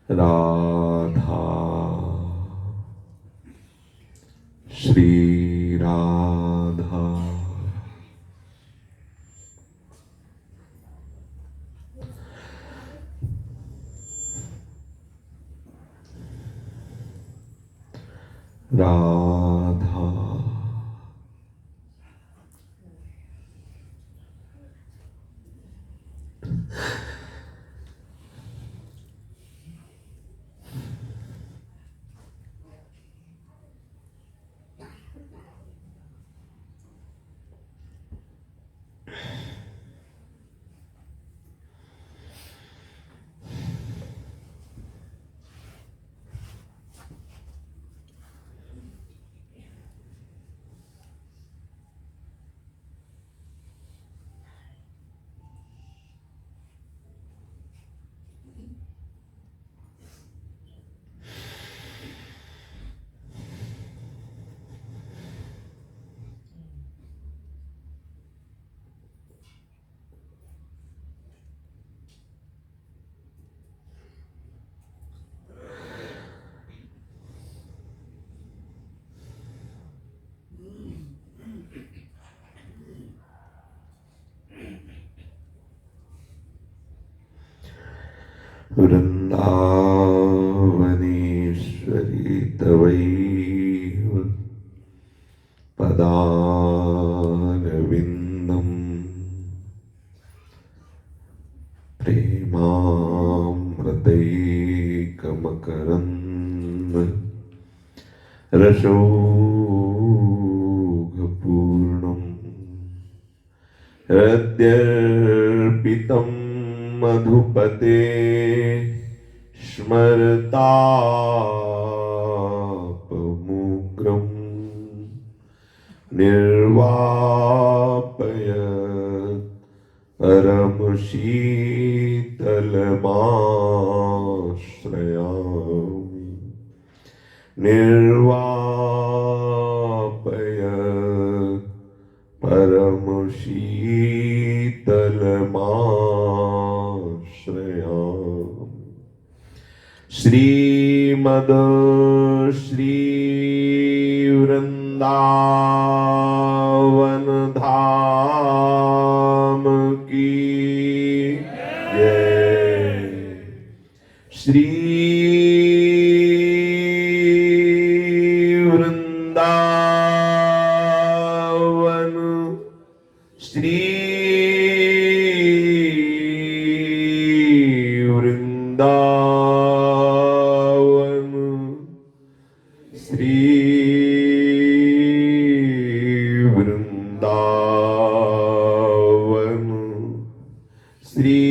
राधा श्री राधा राधा वृन्दावनेश्वरी तवैव पदारविन्दं प्रेमामृतैकमकरन्द रसोघपूर्णम् हृद्यर्पितं मधुपते स्मरतापमुग्रं निर्वापयत् परमशीतलमाश्रयामि निर्वापयत् परमशीतलमाश्रयामि श्रीमद् श्री वृंदावन धाम की जय। श्री वृंदावन श्री वृंदावन श्री वृंदावन श्री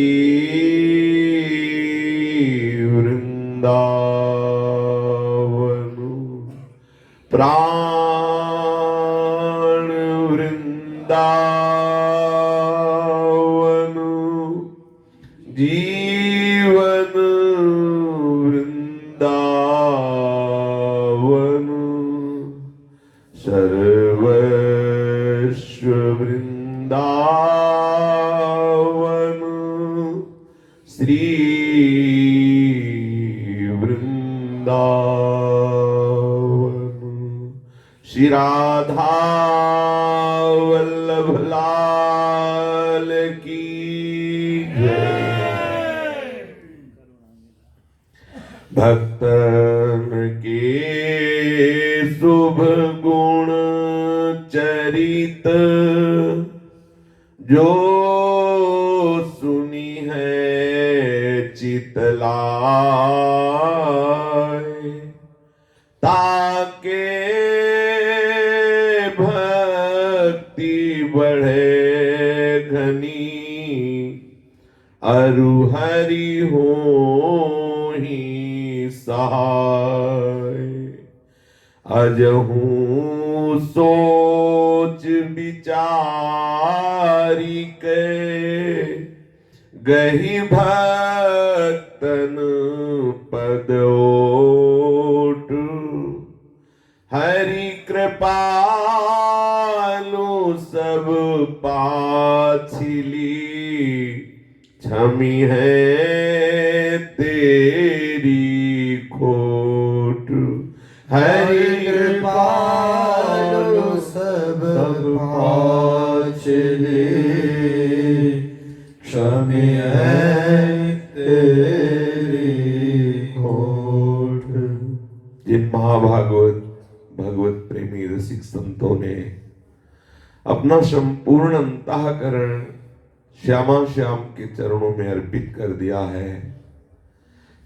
वृंदावन प्राण वृंदावन जीवन वृंदावन सर्वस्व वृंदावन श्री वृंदावन। श्री राधा वल्लभ लाल की जय। भक्तन के शुभ गुण चरित जो सुनी है चितलाय ताके भक्ति बढ़े घनी अरु हरि हो ही सहाय। अजहूँ सोच विचारी के गही भक्तन पद ओट हरि कृपालु सब पाछिली छमी है तेरी हरि कृपालु सब पाछ दे, क्षमी है तेरी होठ। जिन महाभागवत भगवत प्रेमी रसिक संतों ने अपना संपूर्ण अंतःकरण श्यामा श्याम के चरणों में अर्पित कर दिया है,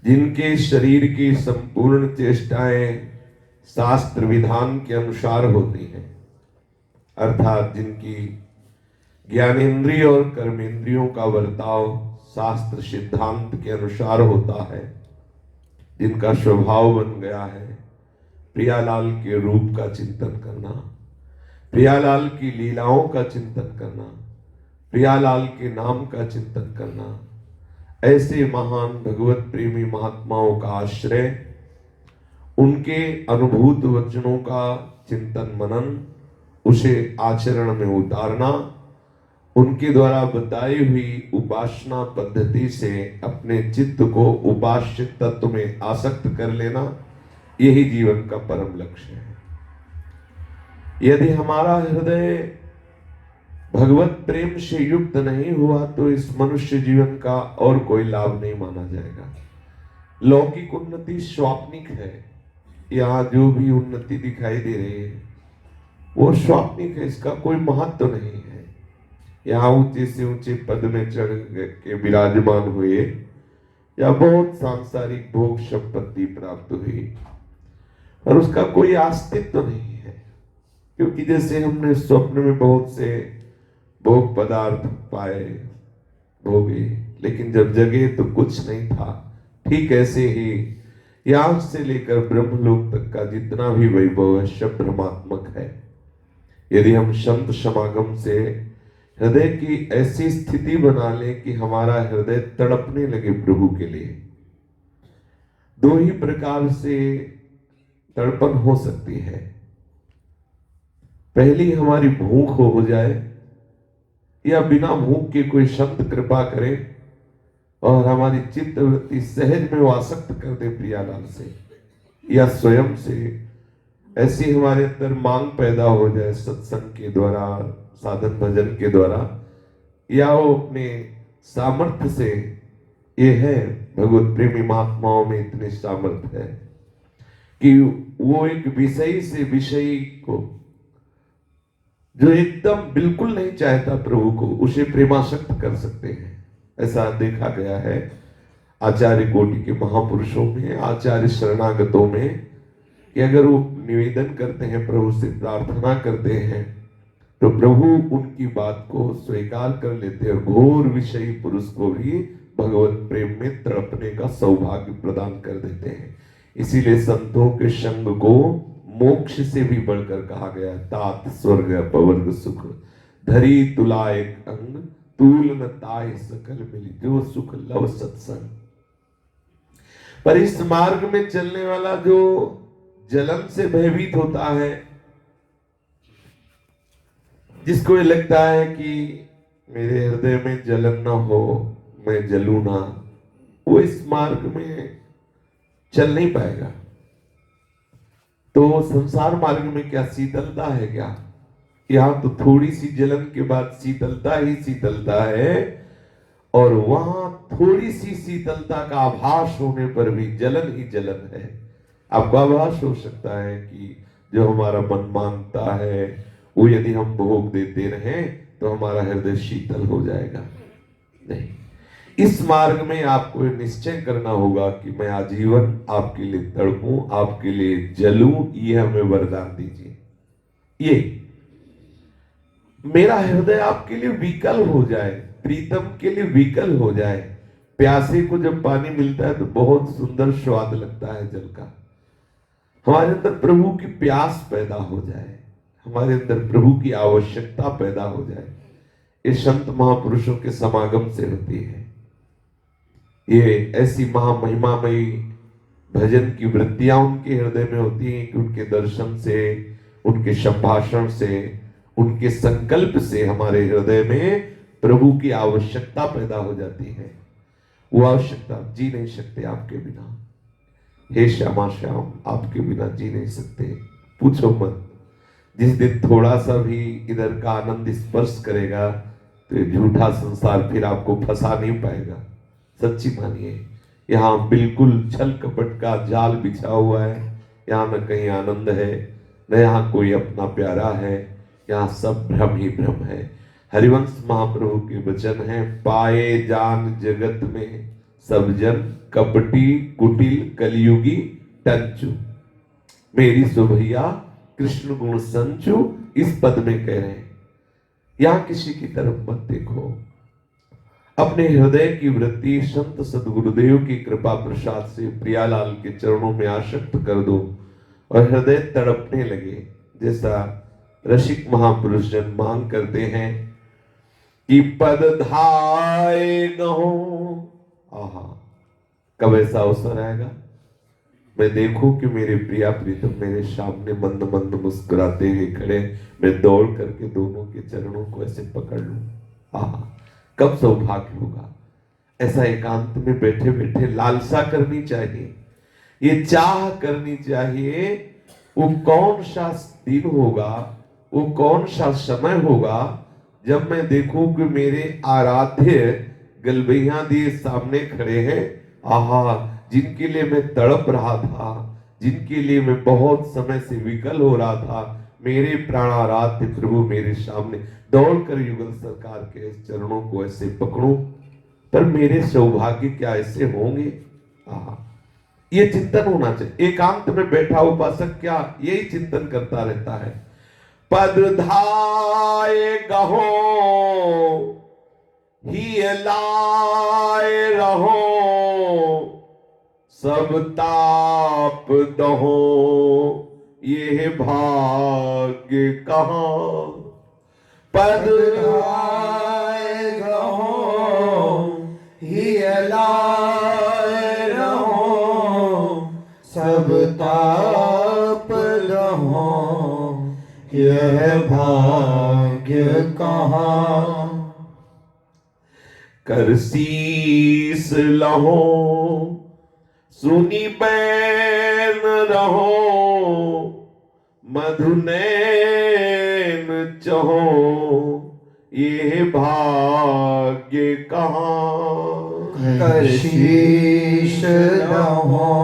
जिनके शरीर की संपूर्ण चेष्टाएं शास्त्र विधान के अनुसार होती हैं, अर्थात जिनकी ज्ञानेंद्रिय और कर्मेंद्रियों का बर्ताव शास्त्र सिद्धांत के अनुसार होता है, जिनका स्वभाव बन गया है प्रियालाल के रूप का चिंतन करना, प्रियालाल की लीलाओं का चिंतन करना, प्रियालाल के नाम का चिंतन करना, ऐसे महान भगवत प्रेमी महात्माओं का आश्रय, उनके अनुभूत वचनों का चिंतन मनन, उसे आचरण में उतारना, उनके द्वारा बताई हुई उपासना पद्धति से अपने चित्त को उपास्य तत्व में आसक्त कर लेना, यही जीवन का परम लक्ष्य है। यदि हमारा हृदय भगवत प्रेम से युक्त नहीं हुआ तो इस मनुष्य जीवन का और कोई लाभ नहीं माना जाएगा। लौकिक उन्नति स्वाप्निक है, यहाँ जो भी उन्नति दिखाई दे रही है वो स्वाप्निक है, इसका कोई महत्व नहीं है। यहाँ ऊंचे से ऊंचे पद में चढ़ के विराजमान हुए या बहुत सांसारिक भोग संपत्ति प्राप्त हुई, और उसका कोई अस्तित्व नहीं है, क्योंकि जैसे हमने स्वप्न में बहुत से भोग पदार्थ पाए भोगे, लेकिन जब जगे तो कुछ नहीं था। ठीक ऐसे ही यहाँ से लेकर ब्रह्मलोक तक का जितना भी वैभव है सब भ्रमात्मक है। यदि हम संत समागम से हृदय की ऐसी स्थिति बना लें कि हमारा हृदय तड़पने लगे प्रभु के लिए, दो ही प्रकार से तड़पन हो सकती है। पहली हमारी भूख हो जाए, या बिना भूख के कोई संत कृपा करे और हमारी चित्त वृत्ति सहज में वासक्त कर दे प्रियालाल से, या स्वयं से ऐसी हमारे अंदर मांग पैदा हो जाए सत्संग के द्वारा, साधन भजन के द्वारा, या वो अपने सामर्थ्य से। ये है भगवत प्रेमी महात्माओं में इतने सामर्थ्य है कि वो एक विषयी से विषयी को, जो एकदम बिल्कुल नहीं चाहता प्रभु को, उसे प्रेमासक्त कर सकते हैं। ऐसा देखा गया है आचार्य कोटि के महापुरुषों में, आचार्य शरणागतों में, कि अगर वो निवेदन करते हैं प्रभु से, प्रार्थना करते हैं, तो प्रभु उनकी बात को स्वीकार कर लेते हैं, और घोर विषयी पुरुष को भी भगवत प्रेम में तड़पने का सौभाग्य प्रदान कर देते हैं। इसीलिए संतों के संग को मोक्ष से भी बढ़कर कहा गया, तात स्वर्ग अपवर्ग सुख, धरी तुला एक अंग, तूल न ताय सकल मिली, जो सुख लव सत्संग। पर इस मार्ग में चलने वाला जो जलन से भयभीत होता है, जिसको ये लगता है कि मेरे हृदय में जलन ना हो, मैं जलूं ना, वो इस मार्ग में चल नहीं पाएगा। तो संसार मार्ग में क्या शीतलता है क्या? यहाँ तो थोड़ी सी जलन के बाद शीतलता ही शीतलता है, और वहां थोड़ी सी शीतलता का आभास होने पर भी जलन ही जलन है। आपको आभास हो सकता है कि जो हमारा मन मांगता है वो यदि हम भोग देते रहें तो हमारा हृदय शीतल हो जाएगा। नहीं, इस मार्ग में आपको निश्चय करना होगा कि मैं आजीवन आपके लिए तड़पूं, आपके लिए जलूं, ये हमें वरदान दीजिए। ये मेरा हृदय आपके लिए विकल हो जाए, प्रीतम के लिए विकल हो जाए। प्यासे को जब पानी मिलता है तो बहुत सुंदर स्वाद लगता है जल का। हमारे अंदर प्रभु की प्यास पैदा हो जाए, हमारे अंदर प्रभु की आवश्यकता पैदा हो जाए, ये संत महापुरुषों के समागम से होती है। ये ऐसी महामहिमामयी भजन की वृत्तियां उनके हृदय में होती हैं कि उनके दर्शन से, उनके संभाषण से, उनके संकल्प से हमारे हृदय में प्रभु की आवश्यकता पैदा हो जाती है। वो आवश्यकता जी नहीं सकते आपके बिना। हे श्यामा श्याम, आपके बिना जी नहीं सकते। पूछो मत, जिस दिन थोड़ा सा भी इधर का आनंद स्पर्श करेगा तो ये झूठा संसार फिर आपको फंसा नहीं पाएगा। सच्ची मानिए, यहाँ बिल्कुल छल कपट का जाल बिछा हुआ है। यहाँ न कहीं आनंद है, न यहाँ कोई अपना प्यारा है, यहाँ सब भ्रम ही भ्रम है। हरिवंश महाप्रभु के वचन है, पाए जान जगत में सब जन कपटी कुटिल कलयुगी टंचु। मेरी सुभैया कृष्ण गुण संचु, इस पद में कह रहे हैं यहां किसी की तरफ मत देखो, अपने हृदय की वृत्ति संत सदगुरुदेव की कृपा प्रसाद से प्रियालाल के चरणों में आसक्त कर दो और हृदय तड़पने लगे। जैसा रसिक महापुरुष जन मांग करते हैं कि पद धाय गहो। आहा, कब ऐसा अवसर आएगा मैं देखूं कि मेरे प्रिया प्रीतम मेरे सामने मंद मंद मुस्कुराते हुए खड़े, मैं दौड़ करके दोनों के चरणों को ऐसे पकड़ लूं। आहा, कब सौभाग्य होगा। ऐसा एकांत में बैठे बैठे लालसा करनी चाहिए, ये चाह करनी चाहिए। वो कौन सा दिन होगा, वो कौन सा समय होगा जब मैं देखूं कि मेरे आराध्य गलबैया दिए सामने खड़े हैं। आहा, जिनके लिए मैं तड़प रहा था, जिनके लिए मैं बहुत समय से विकल हो रहा था, मेरे प्राणाराध्य प्रभु मेरे सामने दौड़कर युगल सरकार के चरणों को ऐसे पकड़ूं। पर मेरे सौभाग्य क्या ऐसे होंगे। आहा, ये चिंतन होना चाहिए। एकांत में बैठा उपासक क्या यही चिंतन करता रहता है। पद धाय गहो ही लाए रहो, सब ताप दहो ये भाग्य कहां। पद धाय गहो ही लाए रहो, सब ताप दहो यह भाग्य कहां। कर शीस लहो सुनी बैन रहो, मधुनैन चहो ये भाग्य कहां। कर शीश रहो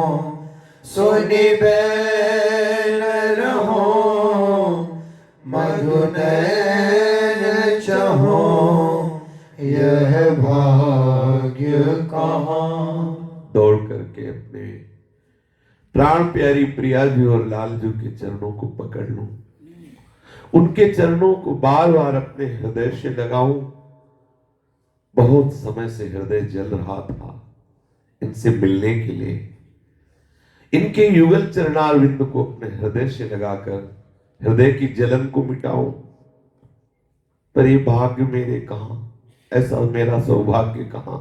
सुनी बैन रहो, मधुनैन चहो यह भाग्य कहां। दौड़ करके अपने प्राण प्यारी प्रिया जी और लाल जी के चरणों को पकड़ लूं, उनके चरणों को बार बार अपने हृदय से लगाऊं। बहुत समय से हृदय जल रहा था इनसे मिलने के लिए। इनके युगल चरणारविंद को अपने हृदय से लगाकर हृदय की जलन को मिटाऊं। पर ये भाग्य मेरे कहां, ऐसा मेरा सौभाग्य कहां।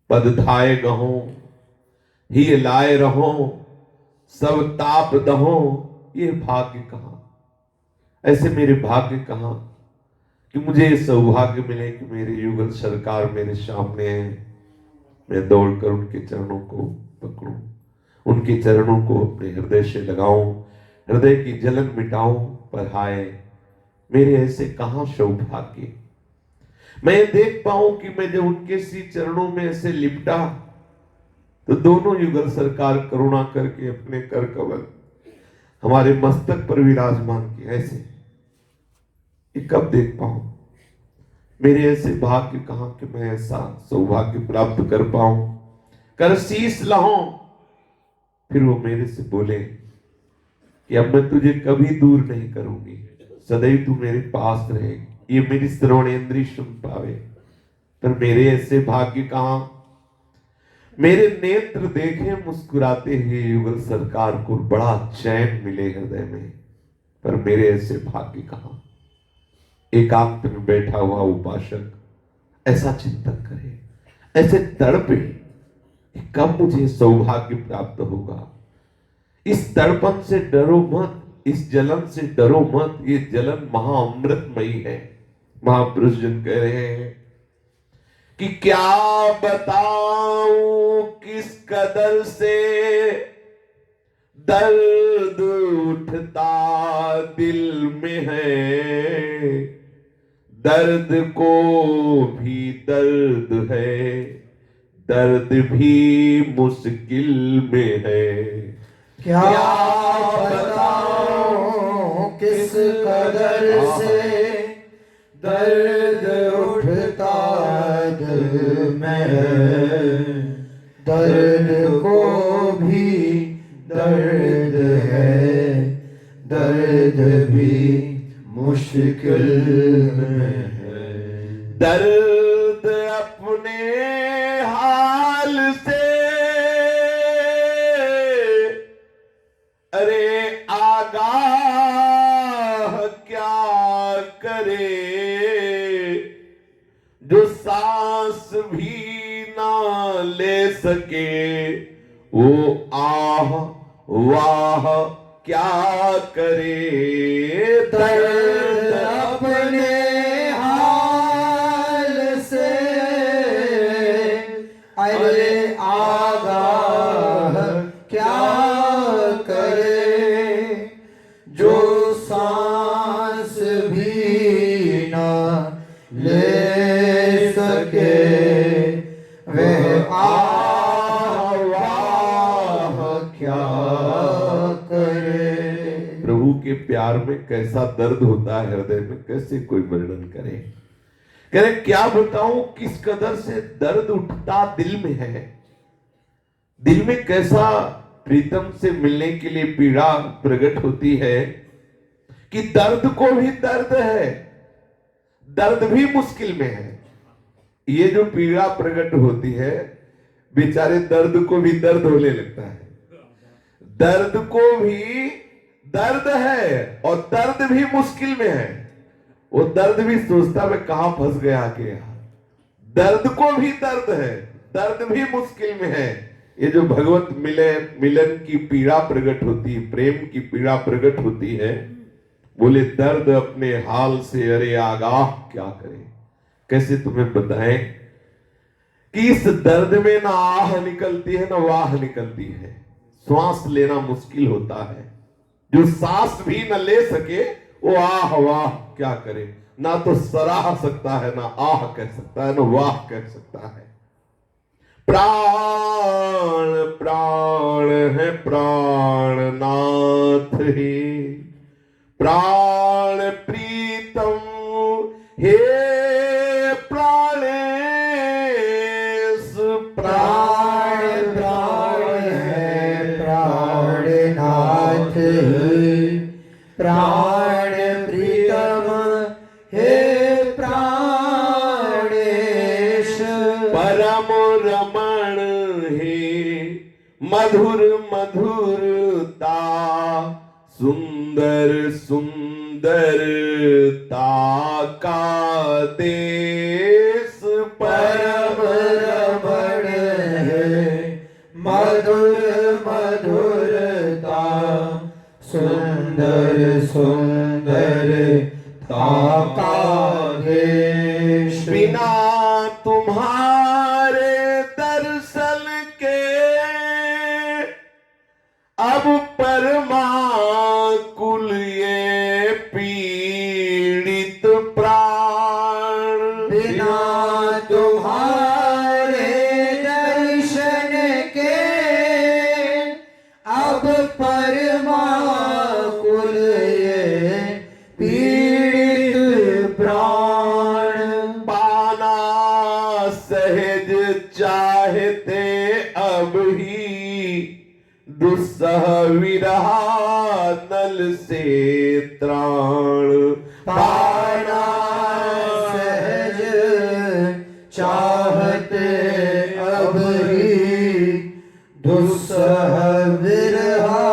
पद धाय गहो ही लाए रहो, सब ताप दहो ये भाग्य कहां। ऐसे मेरे भाग्य कहां कि मुझे सौभाग्य मिले कि मेरे युगल सरकार मेरे सामने है, मैं दौड़कर उनके चरणों को पकड़ूं, उनके चरणों को अपने हृदय से लगाऊं, हृदय की जलन मिटाऊं। पर हाय, मेरे ऐसे कहां सौभाग्य। मैं देख पाऊं कि मैं जब उनके श्री चरणों में ऐसे लिपटा तो दोनों युगल सरकार करुणा करके अपने कर कमल हमारे मस्तक पर विराजमान किया। ऐसे ये कब देख पाऊं। मेरे ऐसे भाग्य कहां कि मैं ऐसा सौभाग्य प्राप्त कर पाऊं। कर शीस लहो, फिर वो मेरे से बोले कि अब मैं तुझे कभी दूर नहीं करूंगी, सदैव तू मेरे पास रहेगी। ये मेरी श्रवणेंद्रिय सुन पावे। पर मेरे ऐसे भाग्य कहां। मेरे नेत्र देखे मुस्कुराते हुए युगल सरकार को बड़ा चैन मिले हृदय में, पर मेरे ऐसे भाग्य कहां। एकांत में बैठा हुआ उपासक ऐसा चिंतन करे, ऐसे तड़पे कि कब मुझे सौभाग्य प्राप्त होगा। इस तड़पन से डरो मत, इस जलन से डरो मत। ये जलन महाअमृतमयी है। महापुरुष जन कह रहे हैं कि क्या बताऊं किस कदर से दर्द उठता दिल में है, दर्द को भी दर्द है, दर्द भी मुश्किल में है। क्या बताऊं किस कदर से दर्द उठता दिल में है, दर्द को भी दर्द है, दर्द भी मुश्किल में है। दर्द अपने हाल से अरे आगाह क्या करे, जो सांस भी ना ले सके वो आह वाह क्या करे। दर्द अपने हाल से अरे आगाह क्या करे, जो सांस भी ना ले सके वह आवाह क्या करे। प्रभु के प्यार में कैसा दर्द होता है हृदय में, कैसे कोई वर्णन करे। कह रहे क्या बताऊं किस कदर से दर्द उठता दिल में है, दिल में कैसा प्रीतम से मिलने के लिए पीड़ा प्रकट होती है कि दर्द को भी दर्द है, दर्द भी मुश्किल में है। ये जो पीड़ा प्रकट होती है बेचारे दर्द को भी दर्द होने लगता है, दर्द को भी दर्द है और दर्द भी मुश्किल में है। वो दर्द भी सोचता मैं कहां फंस गया आके यार, दर्द को भी दर्द है, दर्द भी मुश्किल में है। ये जो भगवत मिलन की पीड़ा प्रकट होती है, प्रेम की पीड़ा प्रकट होती है, बोले दर्द अपने हाल से अरे आगाह क्या करे। कैसे तुम्हें बताएं कि इस दर्द में ना आह निकलती है ना वाह निकलती है, श्वास लेना मुश्किल होता है। जो सांस भी न ले सके वो आह वाह क्या करे, ना तो सराह सकता है ना आह कह सकता है ना वाह कह सकता है। प्राण प्राण है प्राणनाथ हे, प्राण प्रीतम हे प्राणेश। प्राण प्राण है प्राणनाथ हे, प्राण प्रीतम हे प्राणेश। परम रमण हे मधुर मधुरता, सुंदर सुंदरता का देश। परम रमण है मधुर मधुरता, सुंदर सुंदरता का देश। बिना तुम्हारे दर्शन के अब परमाकुल ये पीड़ित प्राण। बिना तुम्हारे दर्शन के अब परमाकुल ये पीड़ित प्राण। पाना सहज चाहते अब ही दुस्सह विरहा नल से त्राण। पाना सहज चाहते अब ही दुस्सह विरहा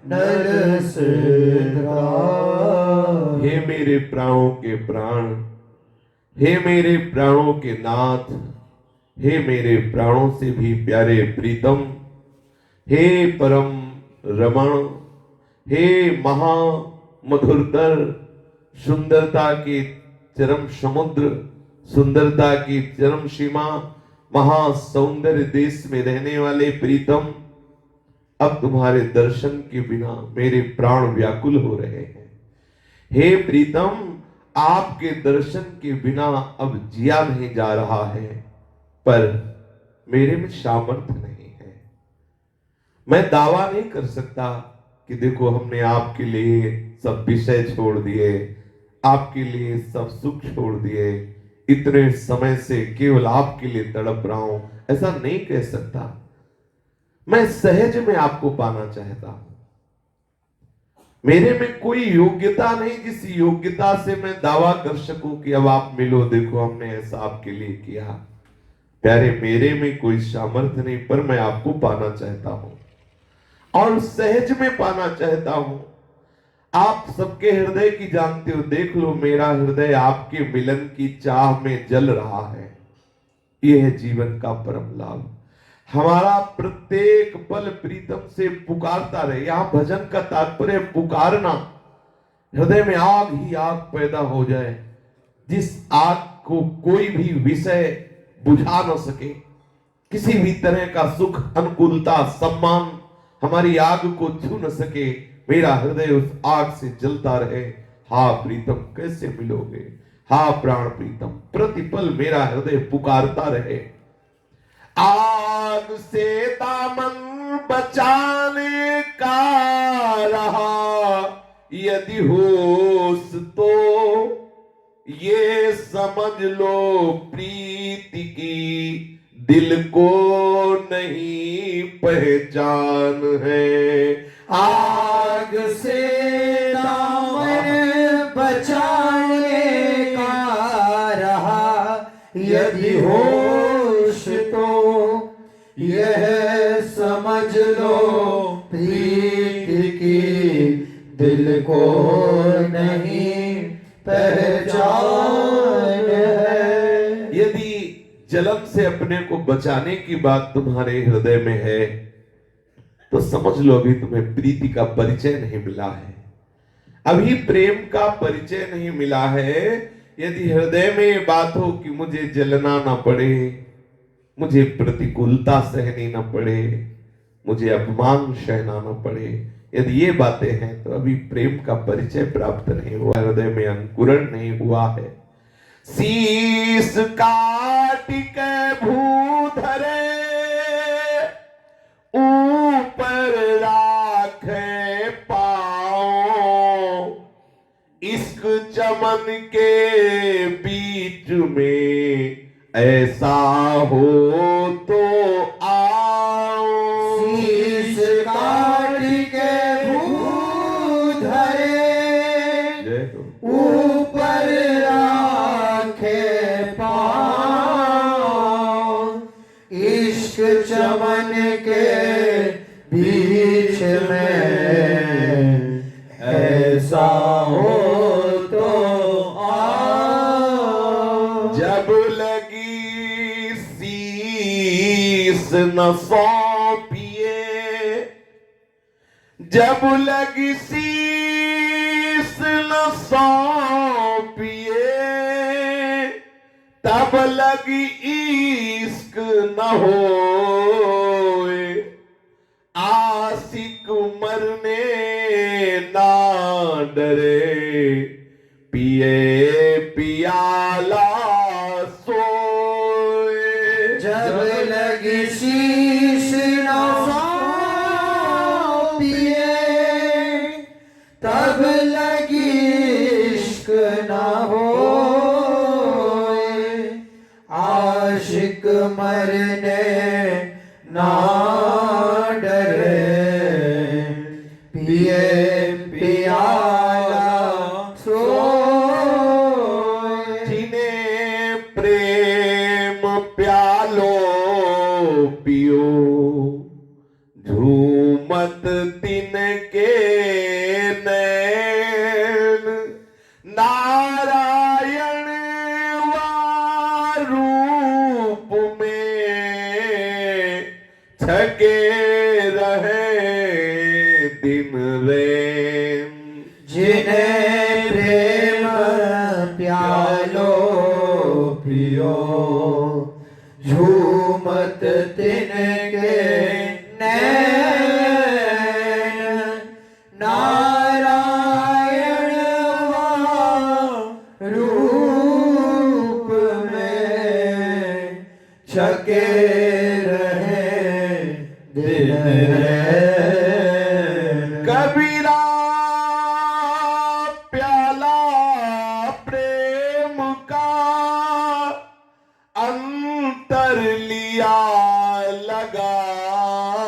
नल से त्राण। हे मेरे प्राणों के प्राण, हे मेरे प्राणों के नाथ, हे मेरे प्राणों से भी प्यारे प्रीतम, हे परम रमण, हे महा मधुरतर सुंदरता के चरम समुद्र, सुंदरता की चरम सीमा, महासौंदर्य देश में रहने वाले प्रीतम, अब तुम्हारे दर्शन के बिना मेरे प्राण व्याकुल हो रहे हैं। हे प्रीतम, आपके दर्शन के बिना अब जिया नहीं जा रहा है, पर मेरे में सामर्थ्य नहीं है। मैं दावा नहीं कर सकता कि देखो हमने आपके लिए सब विषय छोड़ दिए, आपके लिए सब सुख छोड़ दिए, इतने समय से केवल आपके लिए तड़प रहा हूं, ऐसा नहीं कह सकता। मैं सहज में आपको पाना चाहता हूं। मेरे में कोई योग्यता नहीं जिस योग्यता से मैं दावा कर सकूं कि अब आप मिलो, देखो हमने ऐसा आपके लिए किया। प्यारे, मेरे में कोई सामर्थ्य नहीं, पर मैं आपको पाना चाहता हूं और सहज में पाना चाहता हूं। आप सबके हृदय की जानते हो, देख लो मेरा हृदय आपके मिलन की चाह में जल रहा है। यह है जीवन का परम लाभ। हमारा प्रत्येक पल प्रीतम से पुकारता रहे। यहां भजन का तात्पर्य पुकारना, हृदय में आग ही आग पैदा हो जाए, जिस आग को कोई भी विषय बुझा न सके, किसी भी तरह का सुख, अनुकूलता, सम्मान हमारी आग को छू न सके। मेरा हृदय उस आग से जलता रहे। हा प्रीतम, कैसे मिलोगे? हा प्राण प्रीतम, प्रतिपल मेरा हृदय पुकारता रहे। आग से दामन बचाने का रहा यदि होश तो ये समझ लो प्रीति की दिल को नहीं पहचान है। आग से दामन बचाने का रहा यदि होश तो यह समझ लो प्रीति की दिल को नहीं पहचान है। यदि जलन से अपने को बचाने की बात तुम्हारे हृदय में है तो समझ लो अभी तुम्हें प्रीति का परिचय नहीं मिला है, अभी प्रेम का परिचय नहीं मिला है। यदि हृदय में ये बात हो कि मुझे जलना ना पड़े, मुझे प्रतिकूलता सहनी ना पड़े, मुझे अपमान सहना ना पड़े, यदि ये बातें हैं तो अभी प्रेम का परिचय प्राप्त नहीं हुआ, हृदय में अंकुरण नहीं हुआ है। शीस काट के भूधरे ऊपर राखे पाओ, इश्क चमन के बीच में ऐसा हो तो आओ। शीश काट के भूधरे ऊपर राखे पाओ, इश्क चमन के बीच में ऐसा हो तो आओ। जब लगी शीस न सौंपिए, जब लगी शीस न सौंपिए, तब लगी इश्क न होए। आशिक मरने ना डरे, पिए पियाला सोए। जब लगी शीश न सौंपिए, तब लगी इश्क न होए। आशिक मरने ना डरे, पिए पियाला सोए। जिन्हें प्रेम प्यालो पियो, झूमत तिनके नैन। नारायण वा रूप में छके रहे दिन रैन। जिन्हें प्रेम प्यालो पियो, झूमत तिनके नैन नारायण रूप में छके रहे दिन रैन। कबीरा प्याला प्रेम का अंतर लिया लगाए,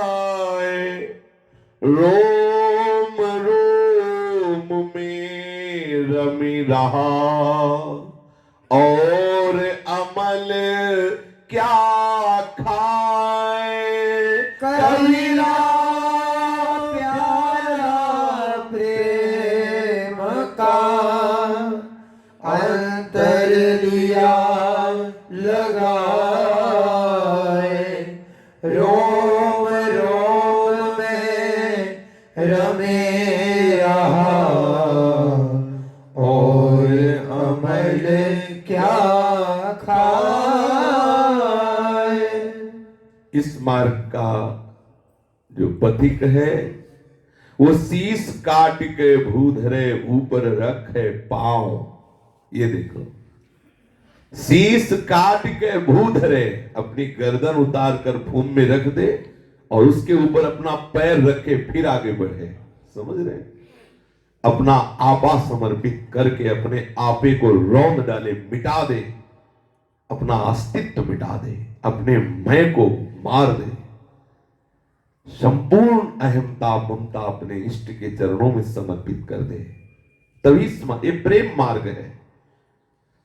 रोम रोम में रमी रहा और अमल क्या खाए। कबीरा प्याला प्रेम का अंतर लिया लगाए, रोम रोम में रमे रहा और अमल क्या खाए। इस मार्ग का जो पथिक है वो शीश काट के भूधरे ऊपर रखे पांव। ये देखो, शीश काट के भूधरे, अपनी गर्दन उतार कर भूमि में रख दे और उसके ऊपर अपना पैर रखे फिर आगे बढ़े। समझ रहे? अपना आपा समर्पित करके अपने आपे को रौंद डाले, मिटा दे, अपना अस्तित्व मिटा दे, अपने मैं को मार दे, संपूर्ण अहमता ममता अपने इष्ट के चरणों में समर्पित कर दे। तभी ये प्रेम मार्ग है।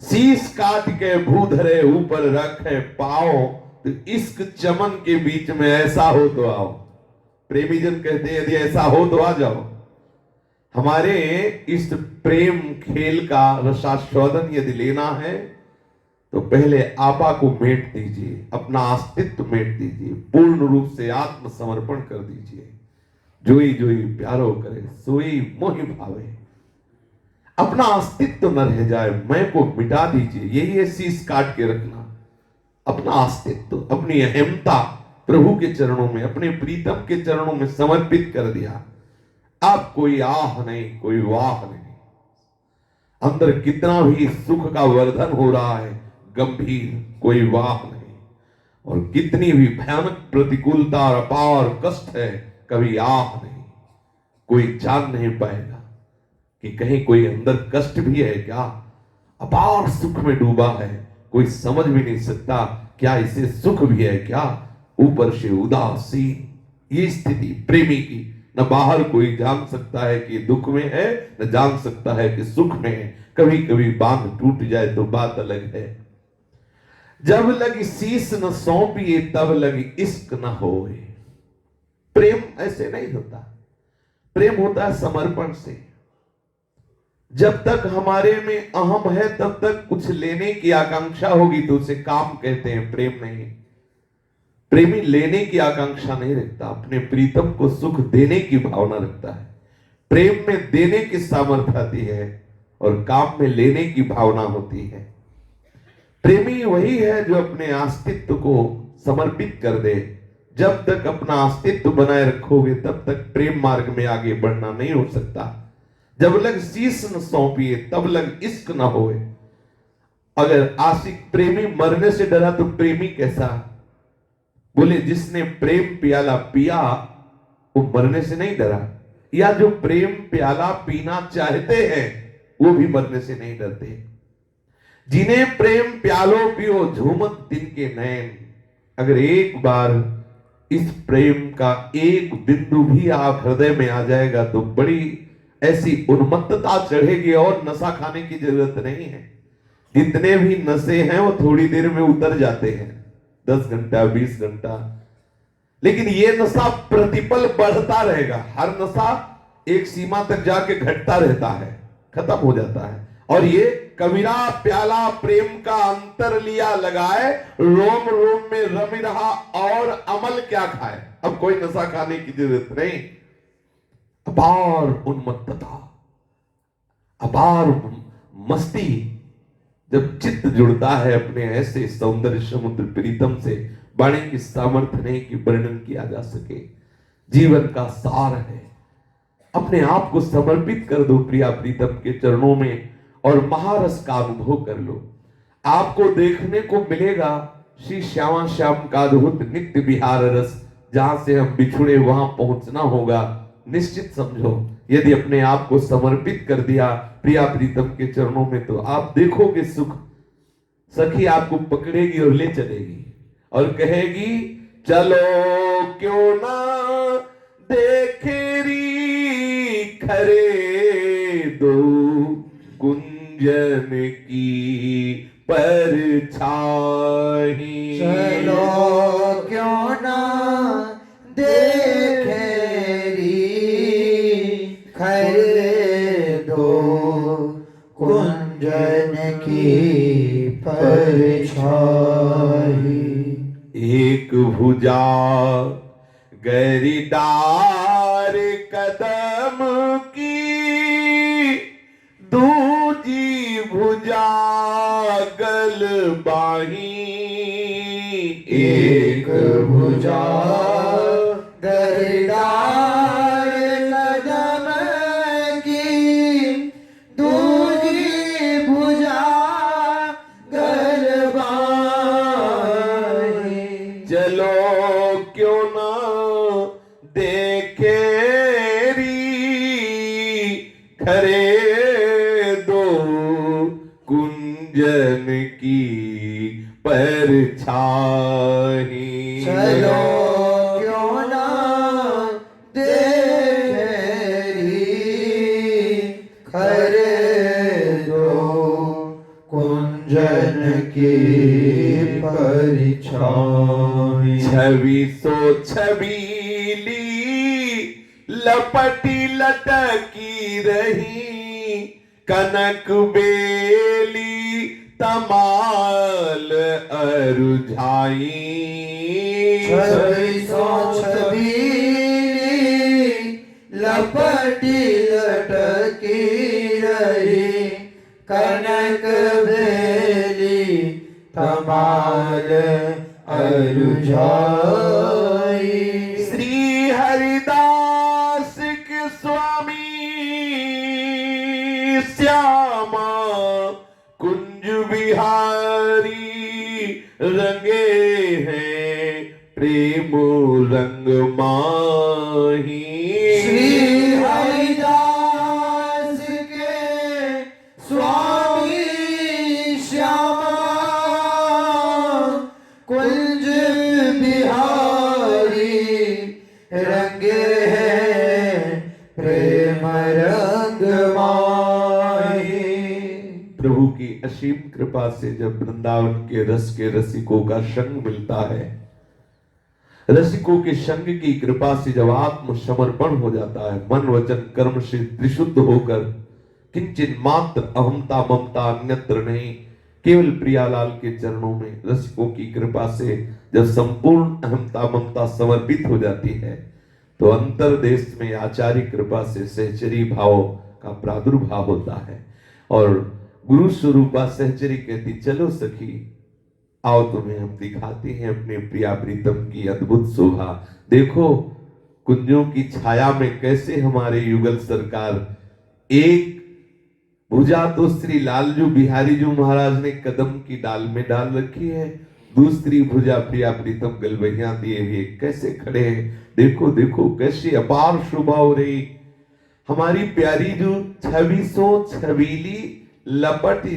शीश काट के भूधरे ऊपर रखे पाओ, तो इश्क चमन के बीच में ऐसा हो तो आओ। प्रेमी जन कहते हैं यदि ऐसा हो तो आ जाओ। हमारे इस प्रेम खेल का रसास्वादन यदि लेना है तो पहले आपा को मेट दीजिए, अपना अस्तित्व मेट दीजिए, पूर्ण रूप से आत्मसमर्पण कर दीजिए। जोई जोई प्यारो करे सोई मोहि भावे, अपना अस्तित्व न रह जाए, मैं को मिटा दीजिए। यही है शीश काट के रखना, अपना अस्तित्व, अपनी अहमता प्रभु के चरणों में, अपने प्रीतम के चरणों में समर्पित कर दिया। अब कोई आह नहीं, कोई वाह नहीं, अंदर कितना भी सुख का वर्धन हो रहा है, गंभीर, कोई वाह नहीं। और कितनी भी भयानक प्रतिकूलता और अपार कष्ट है, कभी आह नहीं। कोई जान नहीं पाएगा कि कहीं कोई अंदर कष्ट भी है क्या। अपार सुख में डूबा है, कोई समझ भी नहीं सकता क्या इसे सुख भी है क्या। ऊपर से उदासीन, ये स्थिति प्रेमी की, न बाहर कोई जान सकता है कि दुख में है, न जान सकता है कि सुख में है। कभी कभी बांध टूट जाए तो बात अलग है। जब लगी शीश न सौंपिए तब लगी इश्क न होए। प्रेम ऐसे नहीं होता, प्रेम होता है समर्पण से। जब तक हमारे में अहम है तब तक कुछ लेने की आकांक्षा होगी तो उसे काम कहते हैं, प्रेम नहीं। प्रेमी लेने की आकांक्षा नहीं रखता, अपने प्रीतम को सुख देने की भावना रखता है। प्रेम में देने की सामर्थ्य आती है और काम में लेने की भावना होती है। प्रेमी वही है जो अपने अस्तित्व को समर्पित कर दे। जब तक अपना अस्तित्व बनाए रखोगे तब तक प्रेम मार्ग में आगे बढ़ना नहीं हो सकता। जब लग शीश न सौंपिए तब लग इश्क न होए। अगर आशिक प्रेमी मरने से डरा तो प्रेमी कैसा? बोले जिसने प्रेम प्याला पिया वो मरने से नहीं डरा, या जो प्रेम प्याला पीना चाहते हैं वो भी मरने से नहीं डरते। जिन्हें प्रेम प्यालो पियो झूमत दिन के नैन। अगर एक बार इस प्रेम का एक बिंदु भी आप हृदय में आ जाएगा तो बड़ी ऐसी उन्मत्तता चढ़ेगी और नशा खाने की जरूरत नहीं है। जितने भी नशे हैं वो थोड़ी देर में उतर जाते हैं, 10 घंटा 20 घंटा, लेकिन ये नशा प्रतिपल बढ़ता रहेगा। हर नशा एक सीमा तक जाके घटता रहता है, खत्म हो जाता है। और ये कबीरा प्याला प्रेम का अंतर लिया लगाए, रोम रोम में रमी रहा और अमल क्या खाए। अब कोई नशा खाने की जरूरत नहीं। अपार उन्मत्तता, अपार मस्ती जब चित्त जुड़ता है अपने ऐसे सौंदर्य समुद्र प्रीतम से, वाणी की सामर्थ्य नहीं कि वर्णन किया जा सके। जीवन का सार है। अपने आप को समर्पित कर दो प्रिया प्रीतम के चरणों में और महारस का अनुभव कर लो। आपको देखने को मिलेगा श्री श्यामा श्याम का अद्भुत नित्य विहार रस। जहां से हम बिछुड़े वहां पहुंचना होगा। निश्चित समझो, यदि अपने आप को समर्पित कर दिया प्रिया प्रीतम के चरणों में तो आप देखोगे सुख। सखी आपको पकड़ेगी और ले चलेगी और कहेगी, चलो क्यों ना देखेरी खरे दो कुंजन की परछाई। चलो क्यों ना देखेरी खरे दो कुंजन की परछाई। एक भुजा गरिदार कदम की, दूजी भुजा गलबाही। एक भुजा गरिदार कदम की, दूजी भुजा गलबाही। चलो क्यों ना देखे री खरे दो कुंजन की परछाई। चलो क्यों ना देखेरी खरे दो कुंजन की परछाई। छवि सो छबीली लपटी लटकी रही, कनक बेली तमाल अरुझाई। छवि सो छबीली लपटी लटकी रही, कनक बेली तमाल अरुझाई। श्री हरिदास के स्वामी श्यामा कुंज बिहारी, रंगे हैं प्रेम रंग माही। श्री हरिदास के स्वामी श्यामा कुंज बिहारी, रंगे हैं प्रेम रंग माही। प्रभु की असीम कृपा से जब वृंदावन के रस के रसिकों का संग मिलता है, रसिकों के संग की कृपा से जब आत्म समर्पण हो जाता है, मन वचन कर्म से त्रिशुद्ध होकर किंचित मात्र अहमता ममता अन्यत्र नहीं, केवल प्रियालाल के चरणों में रसिकों की कृपा से जब संपूर्ण अहमता ममता समर्पित हो जाती है, तो अंतरदेश में आचार्य कृपा से सहचरी भाव का प्रादुर्भाव होता है। और गुरु स्वरूपा सहचरी कहती, चलो सखी आओ तुम्हें हम दिखाते हैं अपने प्रिया प्रीतम की अद्भुत शोभा। देखो कुंजों की छाया में कैसे हमारे युगल सरकार, एक भुजा तो श्री लालजू बिहारी जी महाराज ने कदम की डाल में डाल रखी है, दूसरी भुजा प्रिया प्रीतम गलबैया दिए हुए कैसे खड़े हैं। देखो देखो कैसी अपार शोभा हो रही। हमारी प्यारी जो छविसों छबीली लपटी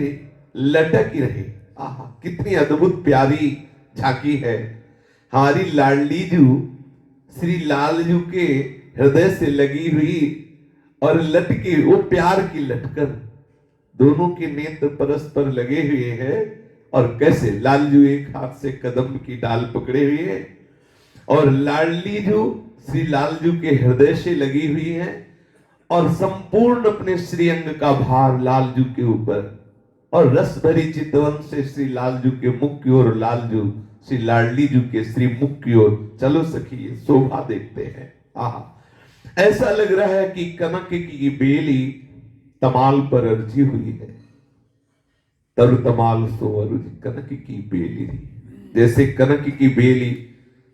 लटकी रहे। आहा कितनी अद्भुत प्यारी झांकी है। हमारी लाडली जू श्री लालजू के हृदय से लगी हुई और लटकी, वो प्यार की लटकन, दोनों के नेत्र परस्पर लगे हुए हैं। और कैसे लालजू एक हाथ से कदम की डाल पकड़े हुए हैं और लाडली जू श्री लालजू के हृदय से लगी हुई है और संपूर्ण अपने श्रीअंग का भार लालजू के ऊपर, और रस भरी चितवन से श्री लालजू के मुख की ओर लालजू श्री लाडली जू के श्री मुख की ओर। चलो सखी ये शोभा देखते हैं। आहा ऐसा लग रहा है कि कनक की बेली तमाल पर अर्जी हुई है। तरु तमाल सो अरुज कनक की बेली। जैसे कनक की बेली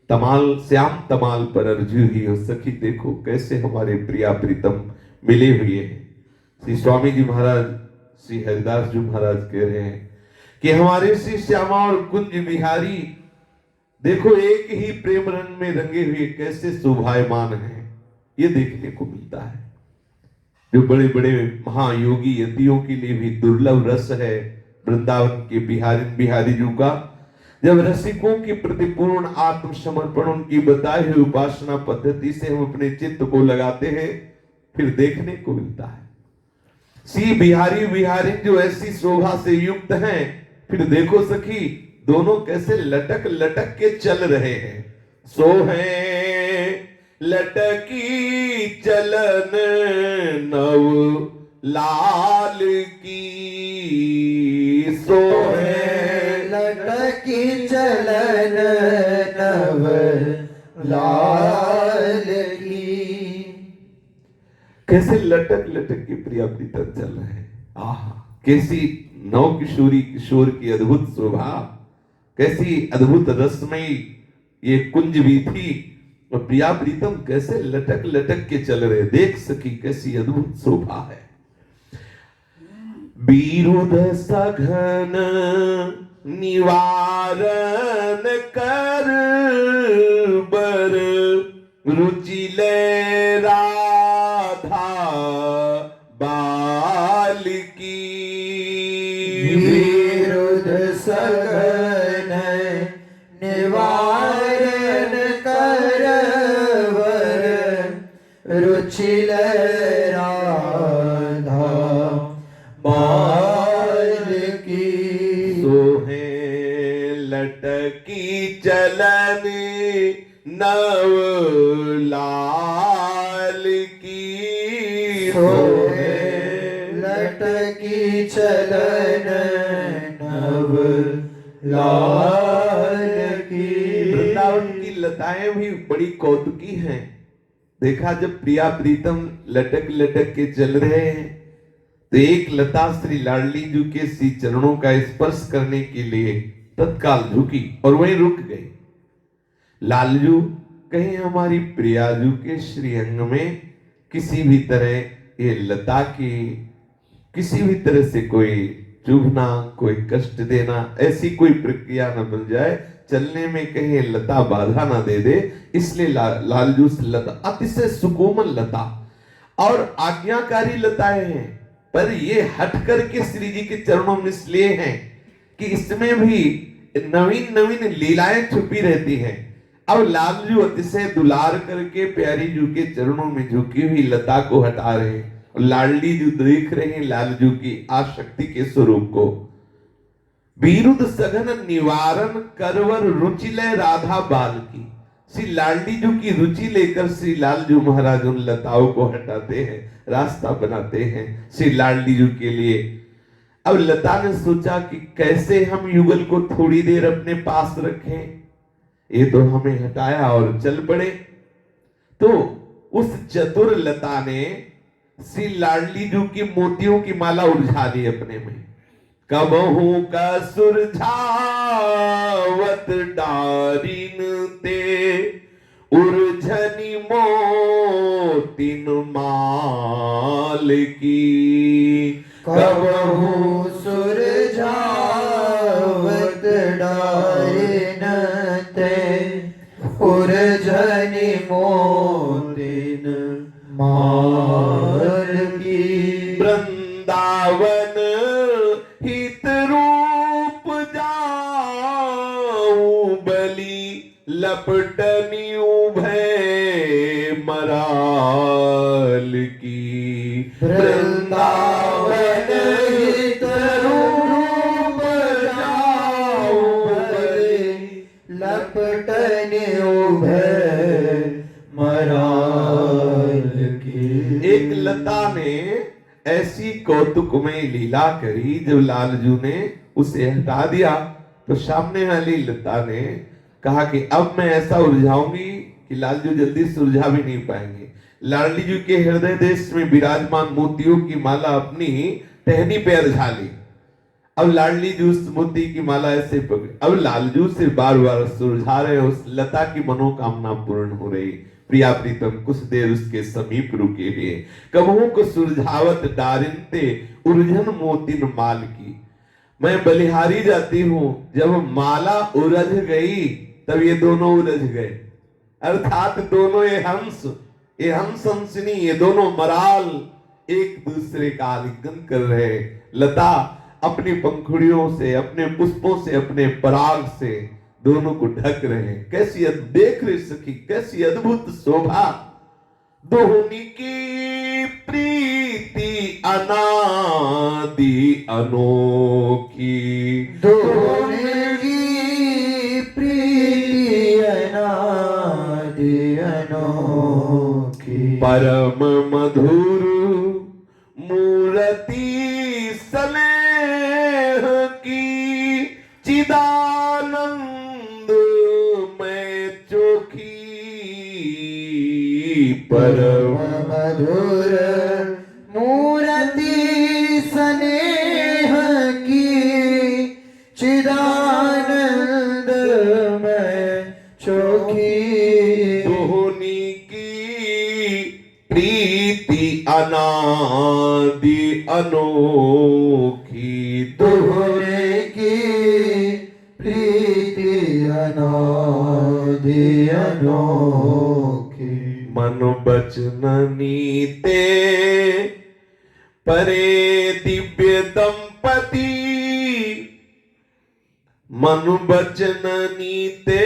तमाल श्याम तमाल पर अर्जु ही हो सखी, देखो कैसे हमारे प्रिया प्रीतम मिले हुए हैं। श्री स्वामी जी महाराज, श्री हरिदास जी महाराज कह रहे हैं कि हमारे श्री श्यामा और कुंज बिहारी देखो एक ही प्रेम रंग में रंगे हुए कैसे शोभायमान हैं, ये देखने को मिलता है। जो बड़े बड़े महायोगी यतियों के लिए भी दुर्लभ रस है वृंदावन के बिहारी जी का। जब रसिकों के प्रति पूर्ण आत्मसमर्पण उनकी बताई हुई उपासना पद्धति से हम अपने चित्त को लगाते हैं, फिर देखने को मिलता है श्री बिहारी जो ऐसी शोभा से युक्त हैं। फिर देखो सखी दोनों कैसे लटक लटक के चल रहे हैं। सो है लटकी चलन नव लाल की, सो है लटकी चलन नव लाल की। कैसे लटक लटक के प्रिया प्रीतम चल रहे हैं। आहा, कैसी नव किशोरी किशोर की अद्भुत शोभा, कैसी अद्भुत रसमयी ये कुंज भी थी, और प्रिया प्रीतम कैसे लटक लटक के चल रहे। देख सकी कैसी अद्भुत शोभा है। बीरुद सघन निवारण कर बर रुचि ले राधा बाल की, विरुद्ध सघन निवारण करवर रुचि राधा बाल की। सोहे लटकी चलन नव लाल की, सोहे लटकी चलन नव लाल की। वृंदावन की लताएं भी बड़ी कौतुकी हैं। देखा जब प्रिया प्रीतम लटक लटक के चल रहे हैं तो एक लता श्री लाडली जी के श्री चरणों का स्पर्श करने के लिए तत्काल झुकी और वहीं रुक गई। लालजू कहीं हमारी प्रियाजू के श्री अंग में किसी भी तरह ये लता की किसी भी तरह से कोई चुभना, कोई कष्ट देना, ऐसी कोई प्रक्रिया न बन जाए, चलने में कहीं लता बाधा ना दे दे, इसलिए लालजू लता अतिशय सुकोमल लता और आज्ञाकारी लताएं हैं। पर ये हट करके श्री जी के चरणों में इसलिए हैं कि इसमें भी नवीन नवीन लीलाएं छुपी रहती हैं। अब लालजू अतिशय दुलार करके प्यारी जू के चरणों में झुकी हुई लता को हटा रहे हैं और लाडली जू देख रहे हैं लालजू की आसक्ति के स्वरूप को। विरुद्ध सघन निवारण करवर रुचिलय राधा बाल की, श्री लाडली जू की रुचि लेकर श्री लालजू महाराज उन लताओं को हटाते हैं, रास्ता बनाते हैं श्री लाडली जू के लिए। अब लता ने सोचा कि कैसे हम युगल को थोड़ी देर अपने पास रखें, ये तो हमें हटाया और चल पड़े। तो उस चतुर लता ने श्री लाडली जू की मोतियों की माला उलझा ली अपने में। कबहू का सुरझावत डारिन ते उर्झनी मोतिन माल की, कबहू सुरझावत डारिन ते उर्झनी मोतिन माल की। वृंदावन हित रूप जाऊं बलि लपटनी उभय मराल की, वृंदावन हित रूप जाऊं बलि लपटनी उभय मराल की। एक लता ने ऐसी कौतुकमय लीला करी, जब लालजू ने उसे हटा दिया तो सामने वाली लता ने कहा कि अब मैं ऐसा उलझाऊंगी कि लालजू जल्दी से उलझा भी नहीं पाएंगे। लाडली जी के हृदय देश में विराजमान मोतियों की माला अपनी टहनी पे उलझा ली अब लाडली जूस मोती की माला ऐसे पकड़, अब लालजू से बार बार सुलझा रहे, उस लता की मनोकामना पूर्ण हो रही। प्रिया प्रीतम कुछ देर उसके समीप रुके हुए, कबहू को सुलझावत डारिनते उलझन मोतिन माल की। मैं बलिहारी जाती हूं, जब माला उलझ गई तब ये दोनों उलझ गए। अर्थात दोनों ये हंस हंसनी, ये दोनों मराल एक दूसरे का आलिंगन कर रहे। लता अपनी पंखुड़ियों से, अपने पुष्पों से, अपने पराग से दोनों को ढक रहे। कैसी देख रही सखी, कैसी अद्भुत शोभा। दोहनी की प्रीति अनादि अनोखी, दोहनी की प्रीति अनादि अनोखी। परम मधुर मूर्ति स्नेह की, चिदानंद में चोखी। परम मधुर मूर्ति स्नेह की, चिदानंद में चोखी। दोहनी की प्रीति अनादि अनोखी, दोहरे की प्रीति अनादि अनोखी। मन बचन नीते परे दिव्य दंपति, मन बचन नीते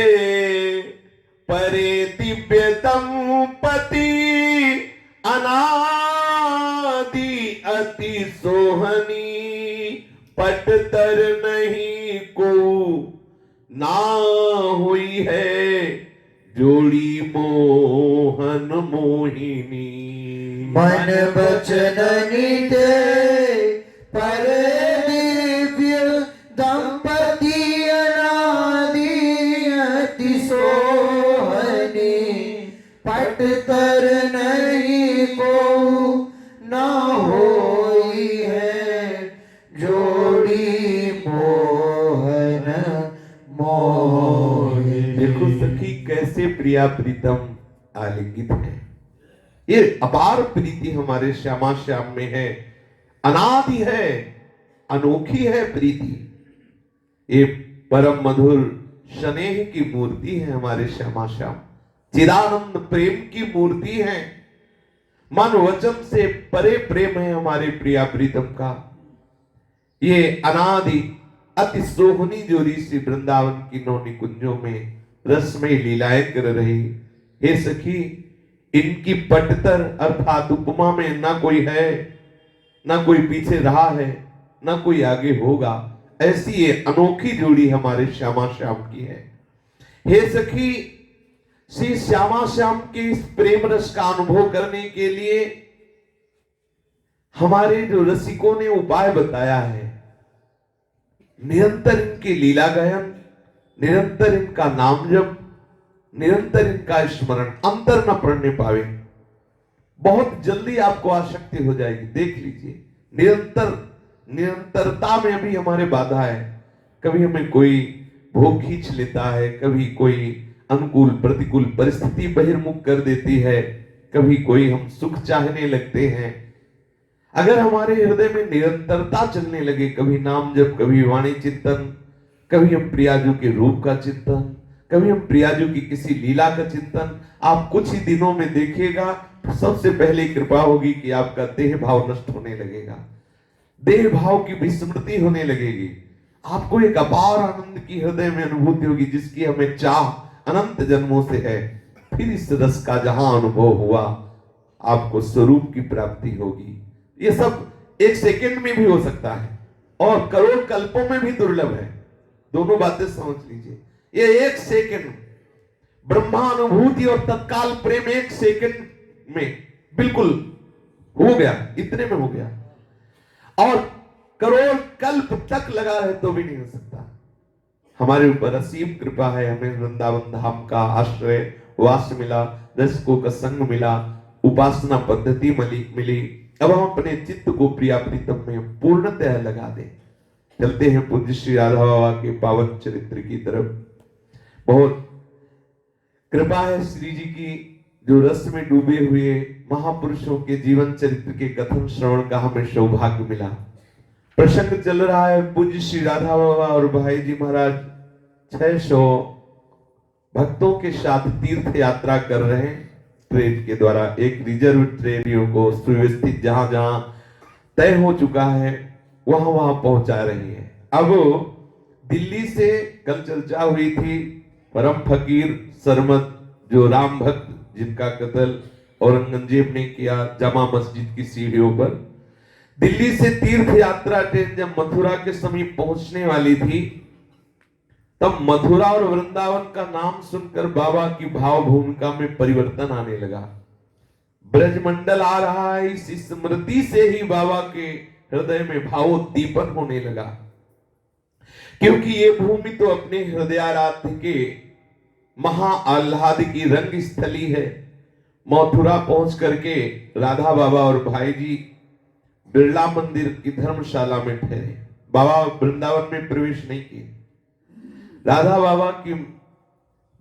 परे दिव्य दंपति। अनादि अति सोहनी, पटतर नहीं को ना हुई है, जोड़ी मोहन मोहिनी। मन बचन नीते पर दिव्य दंपति, अनादि अति सोहनी। पटतर नहीं को ना होई है, जोड़ी मोहन मोहिनी। देखो सखी कैसे प्रिया प्रीतम आलिंगित है। ये अपार प्रीति हमारे श्यामा श्याम में है, अनादि है, अनोखी है प्रीति। ये परम मधुर स्नेह की मूर्ति है हमारे श्यामा श्याम, चिदानंद प्रेम की मूर्ति है। मन वचन से परे प्रेम है हमारे प्रिया प्रीतम का। ये अनादि अति सोहनी जोड़ी सी वृंदावन की नौ निकुंजों में रसमय लीलाएं कर रही। हे सखी, इनकी पटतर अर्थात उपमा में ना कोई है, ना कोई पीछे रहा है, ना कोई आगे होगा। ऐसी ये अनोखी जोड़ी हमारे श्यामा श्याम की है। हे सखी, श्री श्यामा श्याम के इस प्रेम रस का अनुभव करने के लिए हमारे जो रसिकों ने उपाय बताया है, निरंतर इनके लीला गायन, निरंतर इनका नाम जप, निरंतर इनका स्मरण, अंतर न पड़ने पावे। बहुत जल्दी आपको आसक्ति हो जाएगी। देख लीजिए, निरंतरता में अभी हमारे बाधा है। कभी हमें कोई भोग खींच लेता है, कभी कोई अनुकूल प्रतिकूल परिस्थिति बहिर्मुख कर देती है, कभी कोई हम सुख चाहने लगते हैं। अगर हमारे हृदय में निरंतरता चलने लगे, कभी नाम जप, कभी वाणी चिंतन, कभी हम प्रियाजू के रूप का चिंतन, कभी हम प्रियाजू की किसी लीला का चिंतन, आप कुछ ही दिनों में देखिएगा तो सबसे पहले कृपा होगी कि आपका देह भाव नष्ट होने लगेगा, देह भाव की विस्मृति होने लगेगी। आपको एक अपार आनंद की हृदय में अनुभूति होगी, जिसकी हमें चाह अनंत जन्मों से है। फिर इस रस का जहां अनुभव हुआ, आपको स्वरूप की प्राप्ति होगी। ये सब एक सेकंड में भी हो सकता है और करोड़ कल्पों में भी दुर्लभ है। दोनों बातें समझ लीजिए। ये एक सेकंड ब्रह्मानुभूति और तत्काल प्रेम एक सेकंड में बिल्कुल हो गया, इतने में हो गया। और करोड़ कल्प तक लगा रहे तो भी नहीं हो सकता। हमारे ऊपर असीम कृपा है, हमें वृंदावन धाम का आश्रय वास मिला, रसिकों का संग मिला, उपासना पद्धति मिली। अब हम अपने चित्त को प्रिया प्रीतम में पूर्णतः लगा दें। चलते हैं पूज्य श्री राधा बाबा के पावन चरित्र की तरफ। बहुत कृपा है श्री जी की, जो रस में डूबे हुए महापुरुषों के जीवन चरित्र के कथन श्रवण का हमें सौभाग्य मिला। प्रसंग चल रहा है, पूज्य श्री राधा बाबा और भाई जी महाराज 600 भक्तों के साथ तीर्थ यात्रा कर रहे हैं ट्रेन के द्वारा। एक रिजर्व ट्रेनियों को सुव्यवस्थित जहां जहां तय हो चुका है वहां वहां पहुंचा रही है। अब दिल्ली से कल चर्चा हुई थी परम फकीर सरमद, जो राम भक्त जिनका कत्ल औरंगजेब ने किया जामा मस्जिद की सीढ़ियों पर। दिल्ली से तीर्थ यात्रा ट्रेन जब मथुरा के समीप पहुंचने वाली थी, तब मथुरा और वृंदावन का नाम सुनकर बाबा की भाव भूमिका में परिवर्तन आने लगा। ब्रजमंडल आ रहा है, इस स्मृति से ही बाबा के हृदय में भावोद्दीपन होने लगा, क्योंकि ये भूमि तो अपने हृदयाराध्य के महा आह्लाद की रंग स्थली है। मथुरा पहुंच करके राधा बाबा और भाई जी बिरला मंदिर की धर्मशाला में ठहरे। बाबा वृंदावन में प्रवेश नहीं किए। राधा बाबा की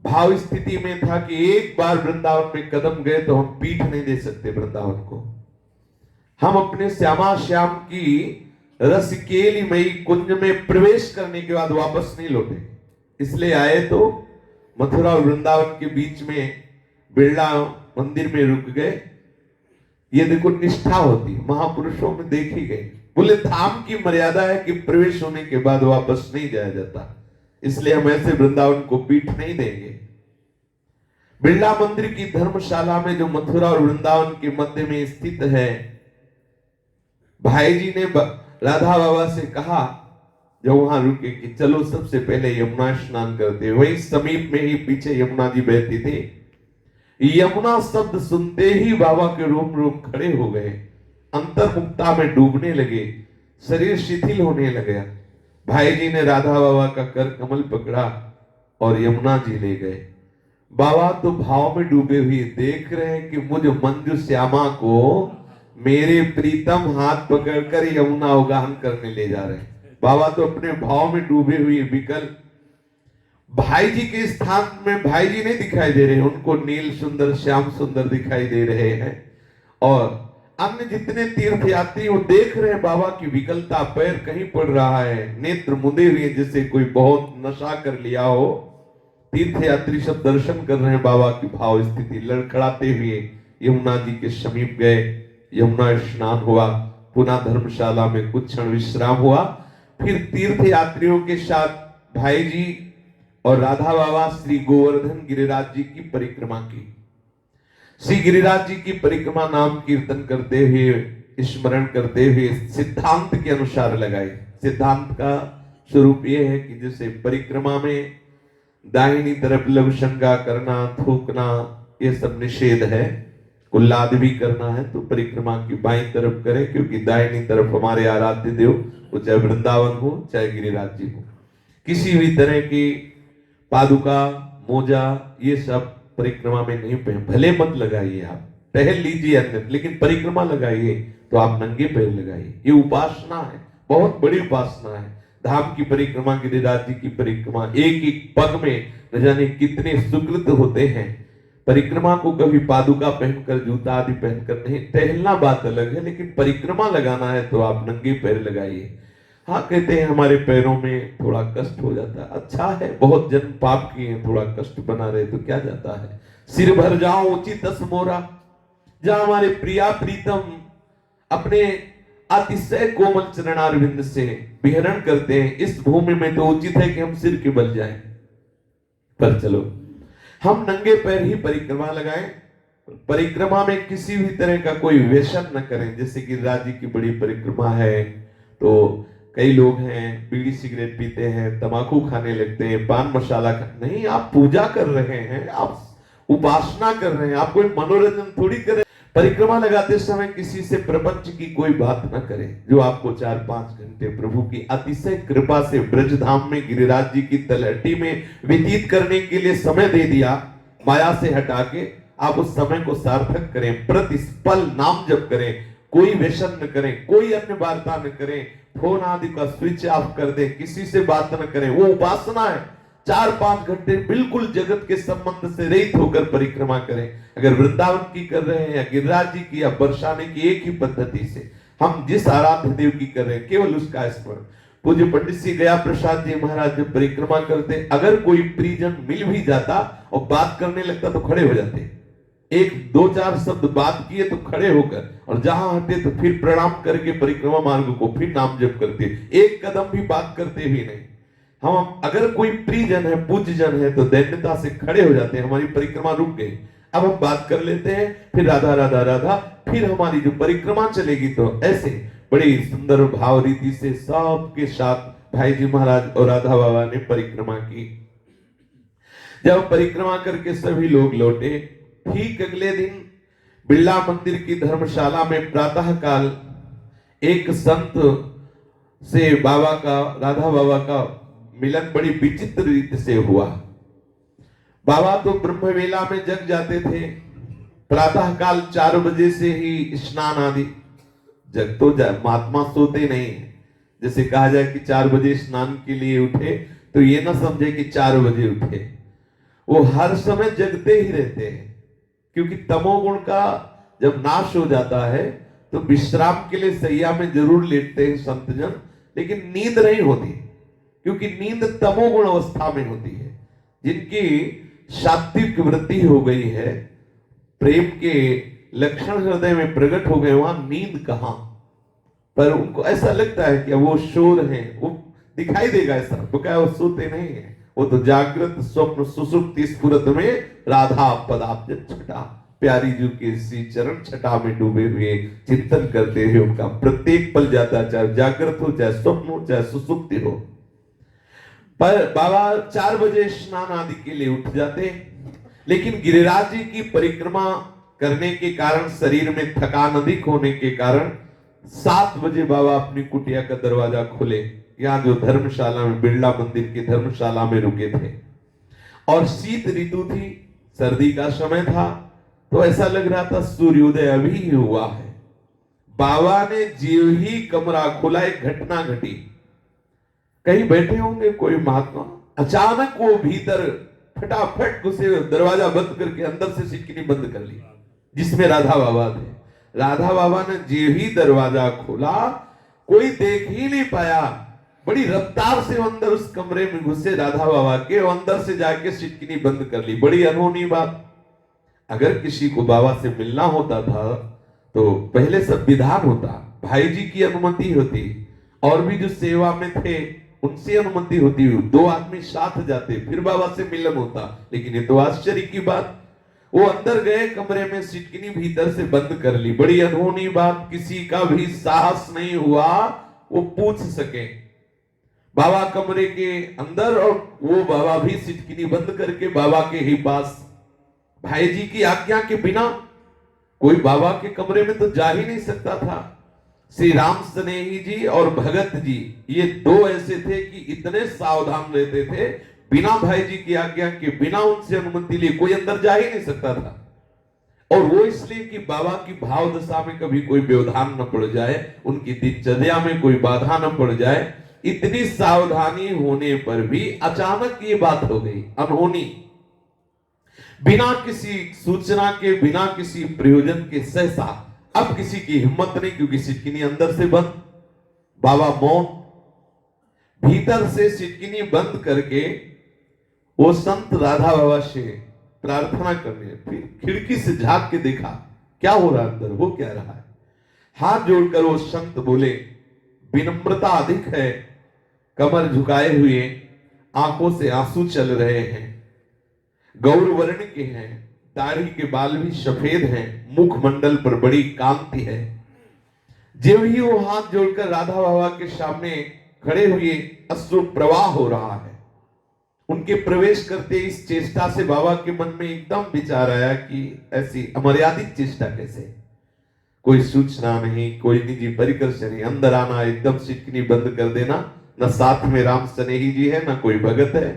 भाव स्थिति में था कि एक बार वृंदावन में कदम गए तो हम पीठ नहीं दे सकते वृंदावन को। हम अपने श्यामा श्याम की रस केलिमयी कुंज में प्रवेश करने के बाद वापस नहीं लौटे। इसलिए आए तो मथुरा और वृंदावन के बीच में बिरला मंदिर में रुक गए। ये देखो निष्ठा होती महापुरुषों में देखी गई। बोले धाम की मर्यादा है कि प्रवेश होने के बाद वापस नहीं जाया जाता, इसलिए हम ऐसे वृंदावन को पीठ नहीं देंगे। बिरला मंदिर की धर्मशाला में, जो मथुरा और वृंदावन के मध्य में स्थित है, भाई जी ने राधा बाबा से कहा जब वहां रुके कि चलो सबसे पहले यमुना स्नान करते। वही समीप में ही पीछे यमुना जी बहती थी। यमुना शब्द सुनते ही बाबा के रोम रोम खड़े हो गए, अंतर्मुक्ता में डूबने लगे, शरीर शिथिल होने लगा। भाई जी ने राधा बाबा का कर कमल पकड़ा और यमुना जी ले गए। बाबा तो भाव में डूबे हुए देख रहे हैं कि मुझ मंजू श्यामा को मेरे प्रीतम हाथ पकड़कर यमुना उगान करने ले जा रहे हैं। बाबा तो अपने भाव में डूबे हुए विकल। भाई जी के स्थान में भाई जी नहीं दिखाई दे रहे, उनको नील सुंदर श्याम सुंदर दिखाई दे रहे हैं। और अन्य जितने तीर्थ यात्री वो देख रहे हैं बाबा की विकलता, पैर कहीं पड़ रहा है, नेत्र मुदे हुए जैसे कोई बहुत नशा कर लिया हो। तीर्थ यात्री सब दर्शन कर रहे हैं बाबा की भाव स्थिति। लड़खड़ाते हुए यमुना जी के समीप गए, यमुना स्नान हुआ, पुनः धर्मशाला में कुछ क्षण विश्राम हुआ। फिर तीर्थ यात्रियों के साथ भाई जी और राधा बाबा श्री गोवर्धन गिरिराज जी की परिक्रमा की। श्री गिरिराज जी की परिक्रमा नाम कीर्तन करते हुए, स्मरण करते हुए सिद्धांत के अनुसार लगाए। सिद्धांत का स्वरूप यह है कि जैसे परिक्रमा में दाहिनी तरफ लवशंगा करना, थूकना, ये सब निषेध है। उल्लाद भी करना है तो परिक्रमा की बाईं तरफ करें, क्योंकि दाहिनी तरफ हमारे आराध्य देव, वो चाहे वृंदावन हो चाहे गिरिराज जी हो। किसी भी तरह की पादुका, मोजा, ये सब परिक्रमा में नहीं पहन, भले मत लगाइए, आप टहल लीजिए अन्य, लेकिन परिक्रमा लगाइए तो आप नंगे पैर लगाइए। ये उपासना है, बहुत बड़ी उपासना है। धाम की परिक्रमा, गिरिराज जी की परिक्रमा, एक एक पग में न जाने कितने सुकृत होते हैं। परिक्रमा को कभी पादुका पहनकर, जूता आदि पहनकर नहीं, टहलना बात अलग है, लेकिन परिक्रमा लगाना है तो आप नंगे पैर लगाइए। हाँ, कहते हैं हमारे पैरों में थोड़ा कष्ट हो जाता है, अच्छा है, बहुत जन्म पाप किए हैं, थोड़ा कष्ट बना रहे तो क्या जाता है। सिर भर जाओ उचित मोरा, जहां हमारे प्रिया प्रीतम अपने अतिशय कोमल चरणारविंद से विहरण करते हैं, इस भूमि में तो उचित है कि हम सिर के बल जाएं। पर चलो हम नंगे पैर ही परिक्रमा लगाएं। परिक्रमा में किसी भी तरह का कोई व्यसन न करें। जैसे कि गिरिराज जी की बड़ी परिक्रमा है तो कई लोग हैं बीड़ी सिगरेट पीते हैं, तंबाकू खाने लगते हैं, पान मसाला नहीं, आप पूजा कर रहे हैं, आप उपासना कर रहे हैं, आप कोई मनोरंजन थोड़ी करें। परिक्रमा लगाते समय किसी से प्रपंच की कोई बात न करें। जो आपको 4-5 घंटे प्रभु की अतिशय कृपा से ब्रजधाम में गिरिराज जी की तलहटी में व्यतीत करने के लिए समय दे दिया, माया से हटा के, आप उस समय को सार्थक करें, प्रतिपल नाम जप करें। कोई व्यसन न करें, कोई अन्य वार्ता न करें, फोन आदि का स्विच ऑफ कर दें, किसी से बात न करें, वो उपासना है। 4-5 घंटे बिल्कुल जगत के संबंध से रहित होकर परिक्रमा करें। अगर वृंदावन की कर रहे हैं या गिरिराज जी की या बरसाने की, एक ही पद्धति से हम जिस आराध्य देव की कर रहे हैं केवल उसका स्मरण। पूज्य पंडित श्री गया प्रसाद जी महाराज जब परिक्रमा करते, अगर कोई प्रियजन मिल भी जाता और बात करने लगता तो खड़े हो जाते, 1-2-4 शब्द बात किए तो खड़े होकर, और जहां हटे तो फिर प्रणाम करके परिक्रमा मार्ग को फिर नाम जप करते, एक कदम भी बात करते भी नहीं। हम अगर कोई प्रियजन है, पूज्य जन है, तो दैन्यता से खड़े हो जाते हैं, हमारी परिक्रमा रुक गई, अब हम बात कर लेते हैं, फिर राधा राधा राधा, फिर हमारी जो परिक्रमा चलेगी। तो ऐसे बड़ी सुंदर भाव रीति से सबके साथ भाई जी महाराज और राधा बाबा ने परिक्रमा की। जब परिक्रमा करके सभी लोग लौटे, ठीक अगले दिन बिरला मंदिर की धर्मशाला में प्रातः काल एक संत से बाबा का, राधा बाबा का मिलन बड़ी विचित्र रीति से हुआ। बाबा तो ब्रह्मवेला में जग जाते थे, प्रातः काल 4 बजे से ही स्नान आदि, जग तो महात्मा सोते नहीं है। जैसे कहा जाए कि 4 बजे स्नान के लिए उठे, तो ये ना समझे कि 4 बजे उठे, वो हर समय जगते ही रहते हैं, क्योंकि तमोगुण का जब नाश हो जाता है तो विश्राम के लिए सैया में जरूर लेटते हैं संतजन, लेकिन नींद नहीं होती, क्योंकि नींद तमोगुण अवस्था में होती है। जिनकी सात्विक वृत्ति हो गई है, प्रेम के लक्षण हृदय में प्रकट हो गए, वहां नींद कहां, पर उनको ऐसा लगता है कि वो शोर है, वो दिखाई देगा ऐसा, तो क्या वो सोते नहीं है, वो तो जागृत स्वप्न सुसुप्ति स्फुरत में राधा पदाब्ज छटा, प्यारी जी के श्री चरण छटा में डूबे हुए चिंतन करते हुए उनका प्रत्येक पल जाता, चाहे जागृत हो, चाहे स्वप्न हो, चाहे सुसुप्ति हो। पर बाबा 4 बजे स्नान आदि के लिए उठ जाते, लेकिन गिरिराज जी की परिक्रमा करने के कारण, शरीर में थकान अधिक होने के कारण 7 बजे बाबा अपनी कुटिया का दरवाजा खोले, यहाँ जो धर्मशाला में, बिरला मंदिर की धर्मशाला में रुके थे, और शीत ऋतु थी, सर्दी का समय था, तो ऐसा लग रहा था सूर्योदय अभी ही हुआ है। बाबा ने जीव ही कमरा खोला, एक घटना घटी। कहीं बैठे होंगे कोई महात्मा, अचानक वो भीतर फटाफट घुसे, दरवाजा बंद करके अंदर से सिटकिनी बंद कर ली, जिसमें राधा बाबा थे। राधा बाबा ने जो ही दरवाजा खोला, कोई देख ही नहीं पाया, बड़ी रफ्तार से अंदर उस कमरे में घुसे राधा बाबा के, अंदर से जाके सिटकिनी बंद कर ली। बड़ी अनहोनी बात। अगर किसी को बाबा से मिलना होता था तो पहले सब विधान होता, भाई जी की अनुमति होती, और भी जो सेवा में थे उनसे अनुमति होती, 2 आदमी साथ जाते, फिर बाबा से मिलन होता। लेकिन ये तो आश्चर्य की बात, वो अंदर गए कमरे में, सिटकिनी भीतर से बंद कर ली। बड़ी अनहोनी बात, किसी का भी साहस नहीं हुआ वो पूछ सके। बाबा कमरे के अंदर, और वो बाबा भी सिटकिनी बंद करके बाबा के ही पास, भाई जी की आज्ञा के बिना कोई बाबा के कमरे में तो जा ही नहीं सकता था। श्री राम स्नेही जी और भगत जी, ये 2 ऐसे थे कि इतने सावधान रहते थे, बिना भाई जी की आज्ञा के, बिना उनसे अनुमति लिए कोई अंदर जा ही नहीं सकता था। और वो इसलिए कि बाबा की भाव दशा में कभी कोई व्यवधान न पड़ जाए, उनकी दिनचर्या में कोई बाधा न पड़ जाए। इतनी सावधानी होने पर भी अचानक ये बात हो गई, अनहोनी, बिना किसी सूचना के, बिना किसी प्रयोजन के, सहसा। अब किसी की हिम्मत नहीं, क्योंकि सिटकिनी अंदर से बंद, बाबा मौन। भीतर से सिटकिनी बंद करके वो संत राधा बाबा से प्रार्थना करने, फिर खिड़की से झांक के देखा क्या हो रहा है अंदर, हो क्या रहा है। हाथ जोड़कर वो संत बोले, विनम्रता अधिक है, कमर झुकाए हुए, आंखों से आंसू चल रहे हैं, गौर वर्ण के हैं, दाढ़ी के बाल भी सफेद हैं, मुखमंडल पर बड़ी कांति है। जब ही वो हाथ जोड़कर राधा बाबा के सामने खड़े हुए, अश्रु प्रवाह हो रहा है। उनके प्रवेश करते इस चेष्टा से बाबा के मन में एकदम विचार आया कि ऐसी अमर्यादित चेष्टा कैसे, कोई सूचना नहीं, कोई निजी परिकर से नहीं, अंदर आना, एकदम सिटकिनी बंद कर देना, न साथ में राम स्नेही जी है, न कोई भगत है।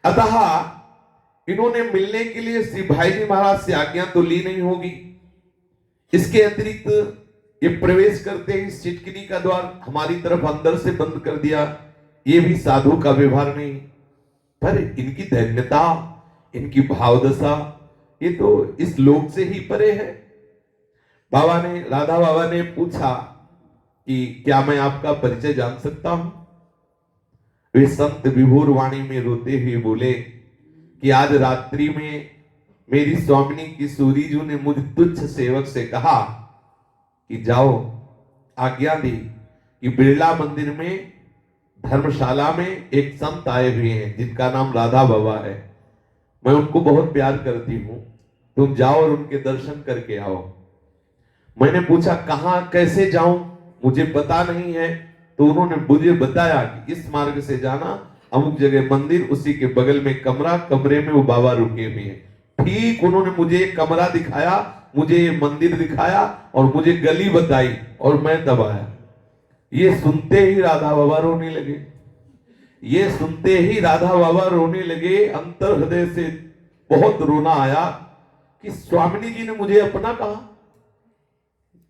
अतः इन्होंने मिलने के लिए श्री भाई जी महाराज से आज्ञा तो ली नहीं होगी। इसके अतिरिक्त ये प्रवेश करते ही सिटकिनी का द्वार हमारी तरफ अंदर से बंद कर दिया। ये भी साधु का व्यवहार नहीं, पर इनकी धन्यता, इनकी भावदशा, ये तो इस लोक से ही परे है। राधा बाबा ने पूछा कि क्या मैं आपका परिचय जान सकता हूं? वे संत विभोर वाणी में रोते हुए बोले कि आज रात्रि में मेरी स्वामिनी किशोरी जी ने मुझ तुच्छ सेवक से कहा कि जाओ, आज्ञा दी कि बिरला मंदिर में धर्मशाला में एक संत आए हुए हैं जिनका नाम राधा बाबा है, मैं उनको बहुत प्यार करती हूं, तुम जाओ और उनके दर्शन करके आओ। मैंने पूछा कहां कैसे जाऊं, मुझे पता नहीं है। तो उन्होंने मुझे बताया कि इस मार्ग से जाना, अमुक जगह मंदिर, उसी के बगल में कमरा, कमरे में वो बाबा रुके हुए हैं। ठीक उन्होंने मुझे एक कमरा दिखाया, मुझे मंदिर दिखाया और मुझे गली बताई और मैं तब आया। ये सुनते ही राधा बाबा रोने लगे। ये सुनते ही राधा बाबा रोने लगे। अंतर हृदय से बहुत रोना आया कि स्वामिनी जी ने मुझे अपना कहा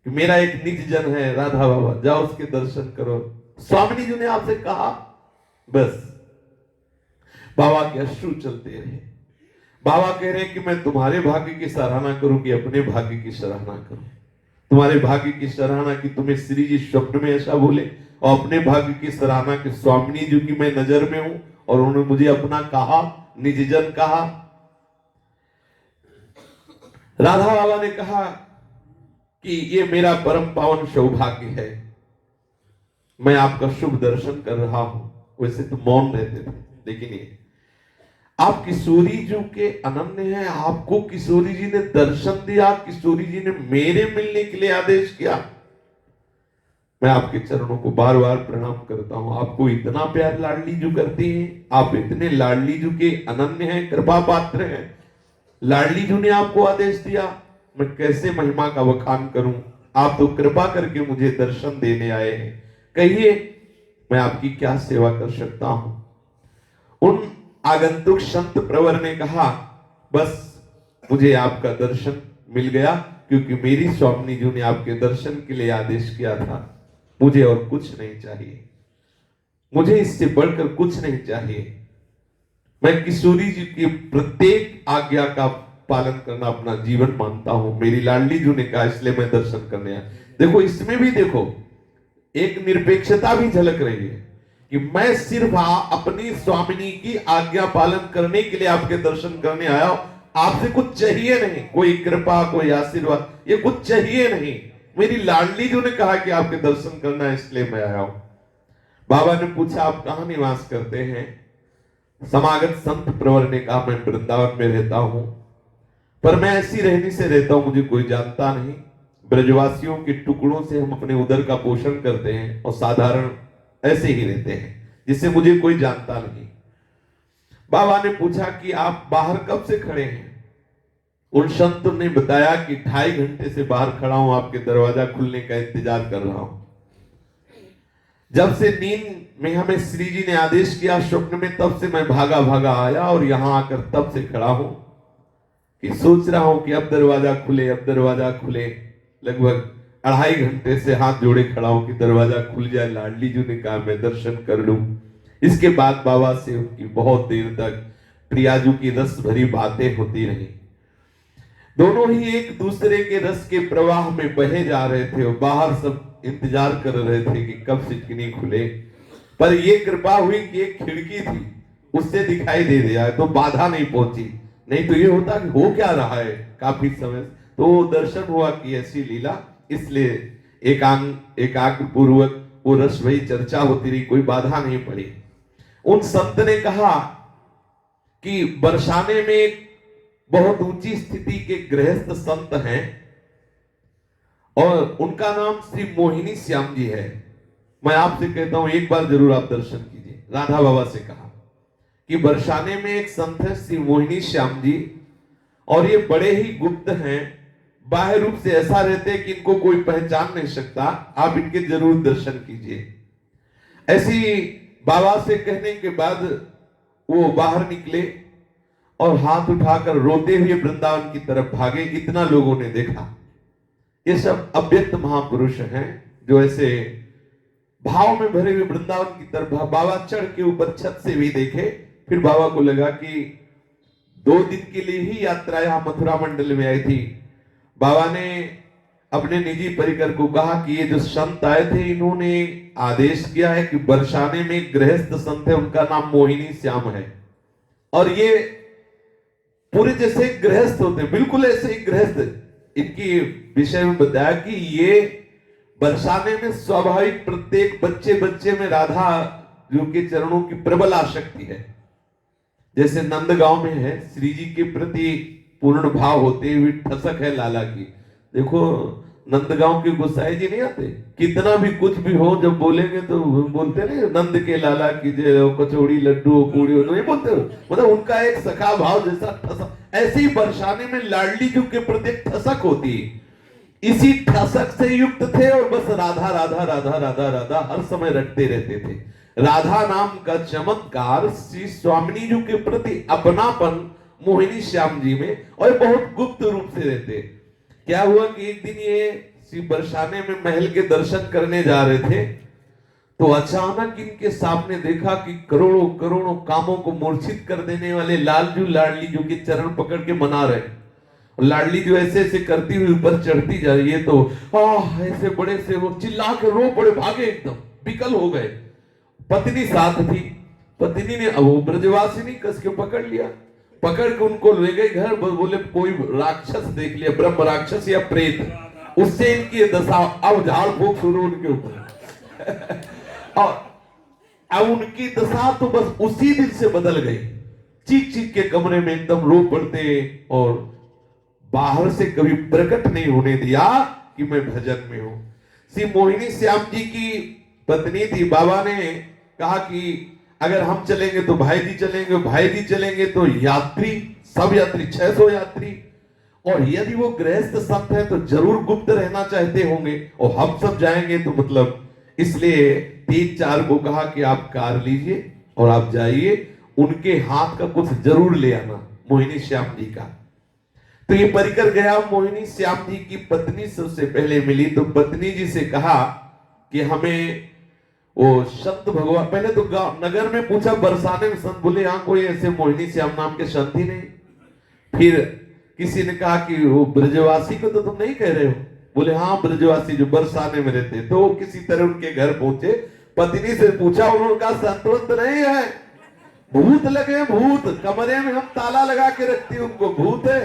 कि मेरा एक निज जन है राधा बाबा, जाओ उसके दर्शन करो। स्वामिनी जी ने आपसे कहा। बस बाबा के अश्रु चलते रहे। बाबा कह रहे हैं कि मैं तुम्हारे भाग्य की सराहना करूं कि अपने भाग्य की सराहना करूं? तुम्हारे भाग्य की सराहना की तुम्हें श्री जी स्वप्न में ऐसा बोले, और अपने भाग्य की सराहना की स्वामिनी जी की मैं नजर में हूं और उन्होंने मुझे अपना कहा, निज जन कहा। राधा बाबा ने कहा कि ये मेरा परम पावन सौभाग्य है, मैं आपका शुभ दर्शन कर रहा हूं। वैसे तो मौन रहते थे, लेकिन ये आप किशोरी जी के अनन्य हैं। आपको किशोरी जी ने दर्शन दिया, किशोरी जी ने मेरे मिलने के लिए आदेश किया। मैं आपके चरणों को बार बार प्रणाम करता हूं। आपको इतना प्यार लाडली जी करती हैं, आप इतने लाडली जी के अनन्य हैं, कृपा पात्र हैं। लाडली जी ने आपको आदेश दिया, मैं कैसे महिमा का बखान करूं? आप तो कृपा करके मुझे दर्शन देने आए हैं, कहिए मैं आपकी क्या सेवा कर सकता हूं? उन आगंतुक संत प्रवर ने कहा, बस मुझे आपका दर्शन मिल गया, क्योंकि मेरी स्वामिनी जी ने आपके दर्शन के लिए आदेश किया था। मुझे और कुछ नहीं चाहिए, मुझे इससे बढ़कर कुछ नहीं चाहिए। मैं किशोरी जी की प्रत्येक आज्ञा का पालन करना अपना जीवन मानता हूं। मेरी लाडली जी ने कहा, इसलिए मैं दर्शन करने आया। देखो, इसमें भी देखो एक निरपेक्षता भी झलक रही है कि मैं सिर्फ अपनी स्वामिनी की आज्ञा पालन करने के लिए आपके दर्शन करने आया हूं। आपसे कुछ चाहिए नहीं, कोई कृपा, कोई आशीर्वाद, ये कुछ चाहिए नहीं। मेरी लाडली जी ने कहा कि आपके दर्शन करना है, इसलिए मैं आया हूं। बाबा ने पूछा, आप कहां निवास करते हैं? समागत संत प्रवर ने कहा, मैं वृंदावन में रहता हूं, पर मैं ऐसी रहनी से रहता हूं, मुझे कोई जानता नहीं। ब्रजवासियों के टुकड़ों से हम अपने उदर का पोषण करते हैं और साधारण ऐसे ही रहते हैं, जिससे मुझे कोई जानता नहीं। बाबा ने पूछा कि आप बाहर कब से खड़े हैं? उन संत ने बताया कि 2.5 घंटे से बाहर खड़ा हूं, आपके दरवाजा खुलने का इंतजार कर रहा हूं। जब से नींद में हमें श्री जी ने आदेश किया स्वप्न में, तब से मैं भागा भागा आया और यहां आकर तब से खड़ा हूं कि सोच रहा हूं कि अब दरवाजा खुले, अब दरवाजा खुले। लगभग 2.5 घंटे से हाथ जोड़े खड़ा हूं कि दरवाजा खुल जाए। लाडली जी ने कहा, मैं दर्शन कर लूं। इसके बाद बाबा से उनकी बहुत देर तक प्रियाजू की रस भरी बातें होती रही। दोनों ही एक दूसरे के रस के प्रवाह में बहे जा रहे थे और बाहर सब इंतजार कर रहे थे कि कब सिटकिनी खुले। पर यह कृपा हुई कि एक खिड़की थी, उससे दिखाई दे दिया, तो बाधा नहीं पहुंची। नहीं तो ये होता कि हो क्या रहा है काफी समय। तो दर्शन हुआ कि ऐसी लीला, इसलिए एकाग्र पूर्वक वो रस भई चर्चा होती रही, कोई बाधा नहीं पड़ी। उन संत ने कहा कि बरसाने में एक बहुत ऊंची स्थिति के गृहस्थ संत हैं और उनका नाम श्री मोहिनी श्याम जी है। मैं आपसे कहता हूं, एक बार जरूर आप दर्शन कीजिए। राधा बाबा से कहा कि बरसाने में एक संत है श्री मोहिनी श्याम जी, और ये बड़े ही गुप्त हैं, बाह्य रूप से ऐसा रहते हैं कि इनको कोई पहचान नहीं सकता। आप इनके जरूर दर्शन कीजिए। ऐसी बाबा से कहने के बाद वो बाहर निकले और हाथ उठाकर रोते हुए वृंदावन की तरफ भागे। इतना लोगों ने देखा। ये सब अव्यक्त महापुरुष हैं जो ऐसे भाव में भरे हुए वृंदावन की तरफ बाबा चढ़ के ऊपर छत से भी देखे। फिर बाबा को लगा कि 2 दिन के लिए ही यात्रा यहां मथुरा मंडल में आई थी। बाबा ने अपने निजी परिकर को कहा कि ये जो संत आए थे इन्होंने आदेश किया है कि बरसाने में एक गृहस्थ संत है, उनका नाम मोहिनी श्याम है, और ये पूरे जैसे गृहस्थ होते, बिल्कुल ऐसे ही गृहस्थ। इनकी विषय में बताया कि ये बरसाने में स्वाभाविक प्रत्येक बच्चे में राधा जो के चरणों की प्रबल आसक्ति है। जैसे नंदगांव में है, श्री जी के प्रति पूर्ण भाव होते हुए ठसक है लाला की। देखो नंदगांव के गोसाई जी नहीं आते, कितना भी कुछ भी हो जब बोलेंगे तो बोलते नहीं नंद के लाला की जय, कचौड़ी लड्डू पूड़ी नहीं बोलते, मतलब उनका एक सखा भाव जैसा ठसक, ऐसे ही बरसाने में लाडली जी के प्रति ठसक होती है। इसी ठसक से युक्त थे और बस राधा राधा राधा राधा राधा हर समय रटते रहते थे। राधा नाम का चमत्कार श्री स्वामिनी जी के प्रति अपनापन मोहिनी श्याम जी में, और बहुत गुप्त रूप से रहते। क्या हुआ कि एक दिन ये श्री बरसाने में महल के दर्शन करने जा रहे थे, तो अचानक इनके सामने देखा कि करोड़ों करोड़ों कामों को मूर्छित कर देने वाले लालजू लाडली जो के चरण पकड़ के मना रहे। लाडली जो ऐसे ऐसे करती हुई ऊपर चढ़ती जा रही है, तो ऐसे बड़े से वो चिल्ला के रो पड़े, भागे, एकदम विकल हो गए। पत्नी साथ थी, पत्नी ने वो ब्रजवासिनी कस के पकड़ लिया, पकड़ के उनको ले गई घर। बोले कोई राक्षस देख लिया, ब्रह्म राक्षस या प्रेत, उससे इनकी दशा। अब झाड़ फूक शुरू उनके ऊपर और अब उनकी दशा तो बस उसी दिन से बदल गई। चीख चीख के कमरे में एकदम रो पड़ते और बाहर से कभी प्रकट नहीं होने दिया कि मैं भजन में हूं। श्री मोहिनी श्याम जी की पत्नी थी। बाबा ने कहा कि अगर हम चलेंगे तो भाई जी चलेंगे, भाई जी चलेंगे तो यात्री, सब यात्री 600 यात्री, और यदि वो गृहस्थ संत है तो जरूर गुप्त रहना चाहते होंगे, और हम सब जाएंगे तो मतलब, इसलिए 3-4 को कहा कि आप कार लीजिए और आप जाइए, उनके हाथ का कुछ जरूर ले आना मोहिनी श्याम जी का। तो ये परिकर गया, मोहिनी श्याम जी की पत्नी सबसे पहले मिली, तो पत्नी जी से कहा कि हमें वो संत भगवान, पहले तो नगर में पूछा बरसाने में संत, बोले यहाँ कोई ऐसे मोहिनी श्याम नाम के संत ही नहीं। फिर किसी ने कहा कि वो ब्रजवासी को तो तुम नहीं कह रहे हो, बोले हाँ ब्रजवासी जो बरसाने में रहते। तो किसी तरह उनके घर पहुंचे, पत्नी से पूछा, उन्होंने कहा संतवंत नहीं है, भूत लगे, भूत कमरे में हम ताला लगा के रखती, उनको भूत है।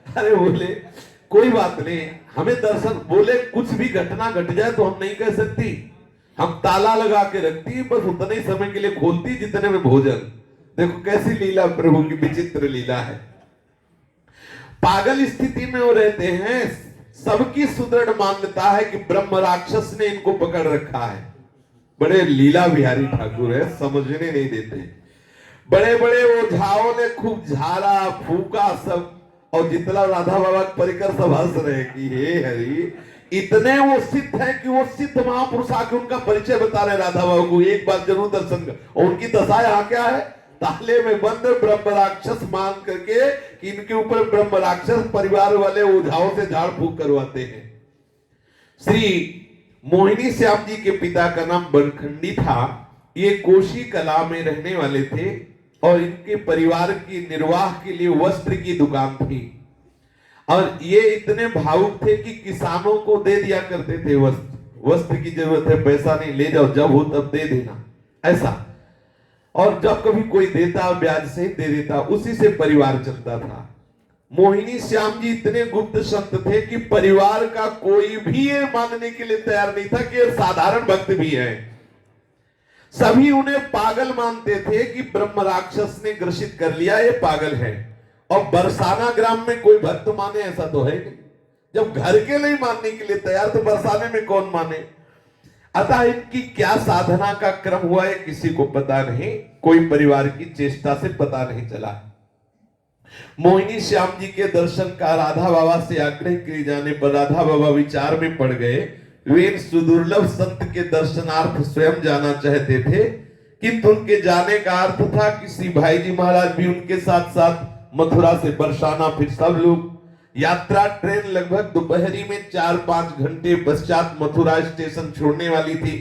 अरे बोले कोई बात नहीं, हमें दर्शन, बोले कुछ भी घटना घट जाए तो हम नहीं कह सकती, हम ताला लगा के रखती, बस उतने ही समय के लिए खोलती जितने में भोजन। देखो कैसी लीला, प्रभु की विचित्र लीला है। पागल स्थिति में वो रहते हैं, सबकी सुदृढ़ मान्यता है कि ब्रह्म राक्षस ने इनको पकड़ रखा है। बड़े लीला बिहारी ठाकुर है, समझने नहीं देते। बड़े बड़े ओझाओं ने खूब झाड़ा फूका सब, और जितना राधा बाबा परिकर सब हंस रहे कि हे हरि, इतने वो सिद्ध है कि वो सिद्ध महापुरुष आके उनका परिचय बता रहे राधा बाबा को, एक बार जरूर दर्शन कर। और उनकी दशा यहाँ क्या है, ताले में बंद ब्रह्म राक्षस मान करके कि इनके ऊपर ब्रह्म राक्षस परिवार वाले ओझाओं से झाड़ फूक करवाते हैं। श्री मोहिनी श्याम जी के पिता का नाम बनखंडी था, ये कोशी कला में रहने वाले थे, और इनके परिवार की निर्वाह के लिए वस्त्र की दुकान थी, और ये इतने भावुक थे कि किसानों को दे दिया करते थे वस्त्र। वस्त्र की जरूरत है, पैसा नहीं, ले जाओ, जब हो तब दे देना, ऐसा। और जब कभी कोई देता ब्याज से दे देता, उसी से परिवार चलता था। मोहिनी श्याम जी इतने गुप्त संत थे कि परिवार का कोई भी ये मानने के लिए तैयार नहीं था कि ये साधारण भक्त भी है। सभी उन्हें पागल मानते थे कि ब्रह्म राक्षस ने ग्रसित कर लिया, ये पागल है। और बरसाना ग्राम में कोई भक्त माने ऐसा तो है नहीं, जब घर के नहीं मानने के लिए तैयार तो बरसाने में कौन माने। अतः इनकी क्या साधना का क्रम हुआ है किसी को पता नहीं, कोई परिवार की चेष्टा से पता नहीं चला। मोहिनी श्याम जी के दर्शन का राधा बाबा से आग्रह किए जाने पर राधा बाबा विचार में पड़ गए। वे सुदुर्लभ संत के दर्शनार्थ स्वयं जाना चाहते थे, किंतु उनके जाने का अर्थ था कि श्री भाई जी महाराज भी उनके साथ साथ मथुरा से बरसाना, फिर सब लोग यात्रा ट्रेन लगभग दोपहरी में 4-5 घंटे पश्चात मथुरा स्टेशन छोड़ने वाली थी।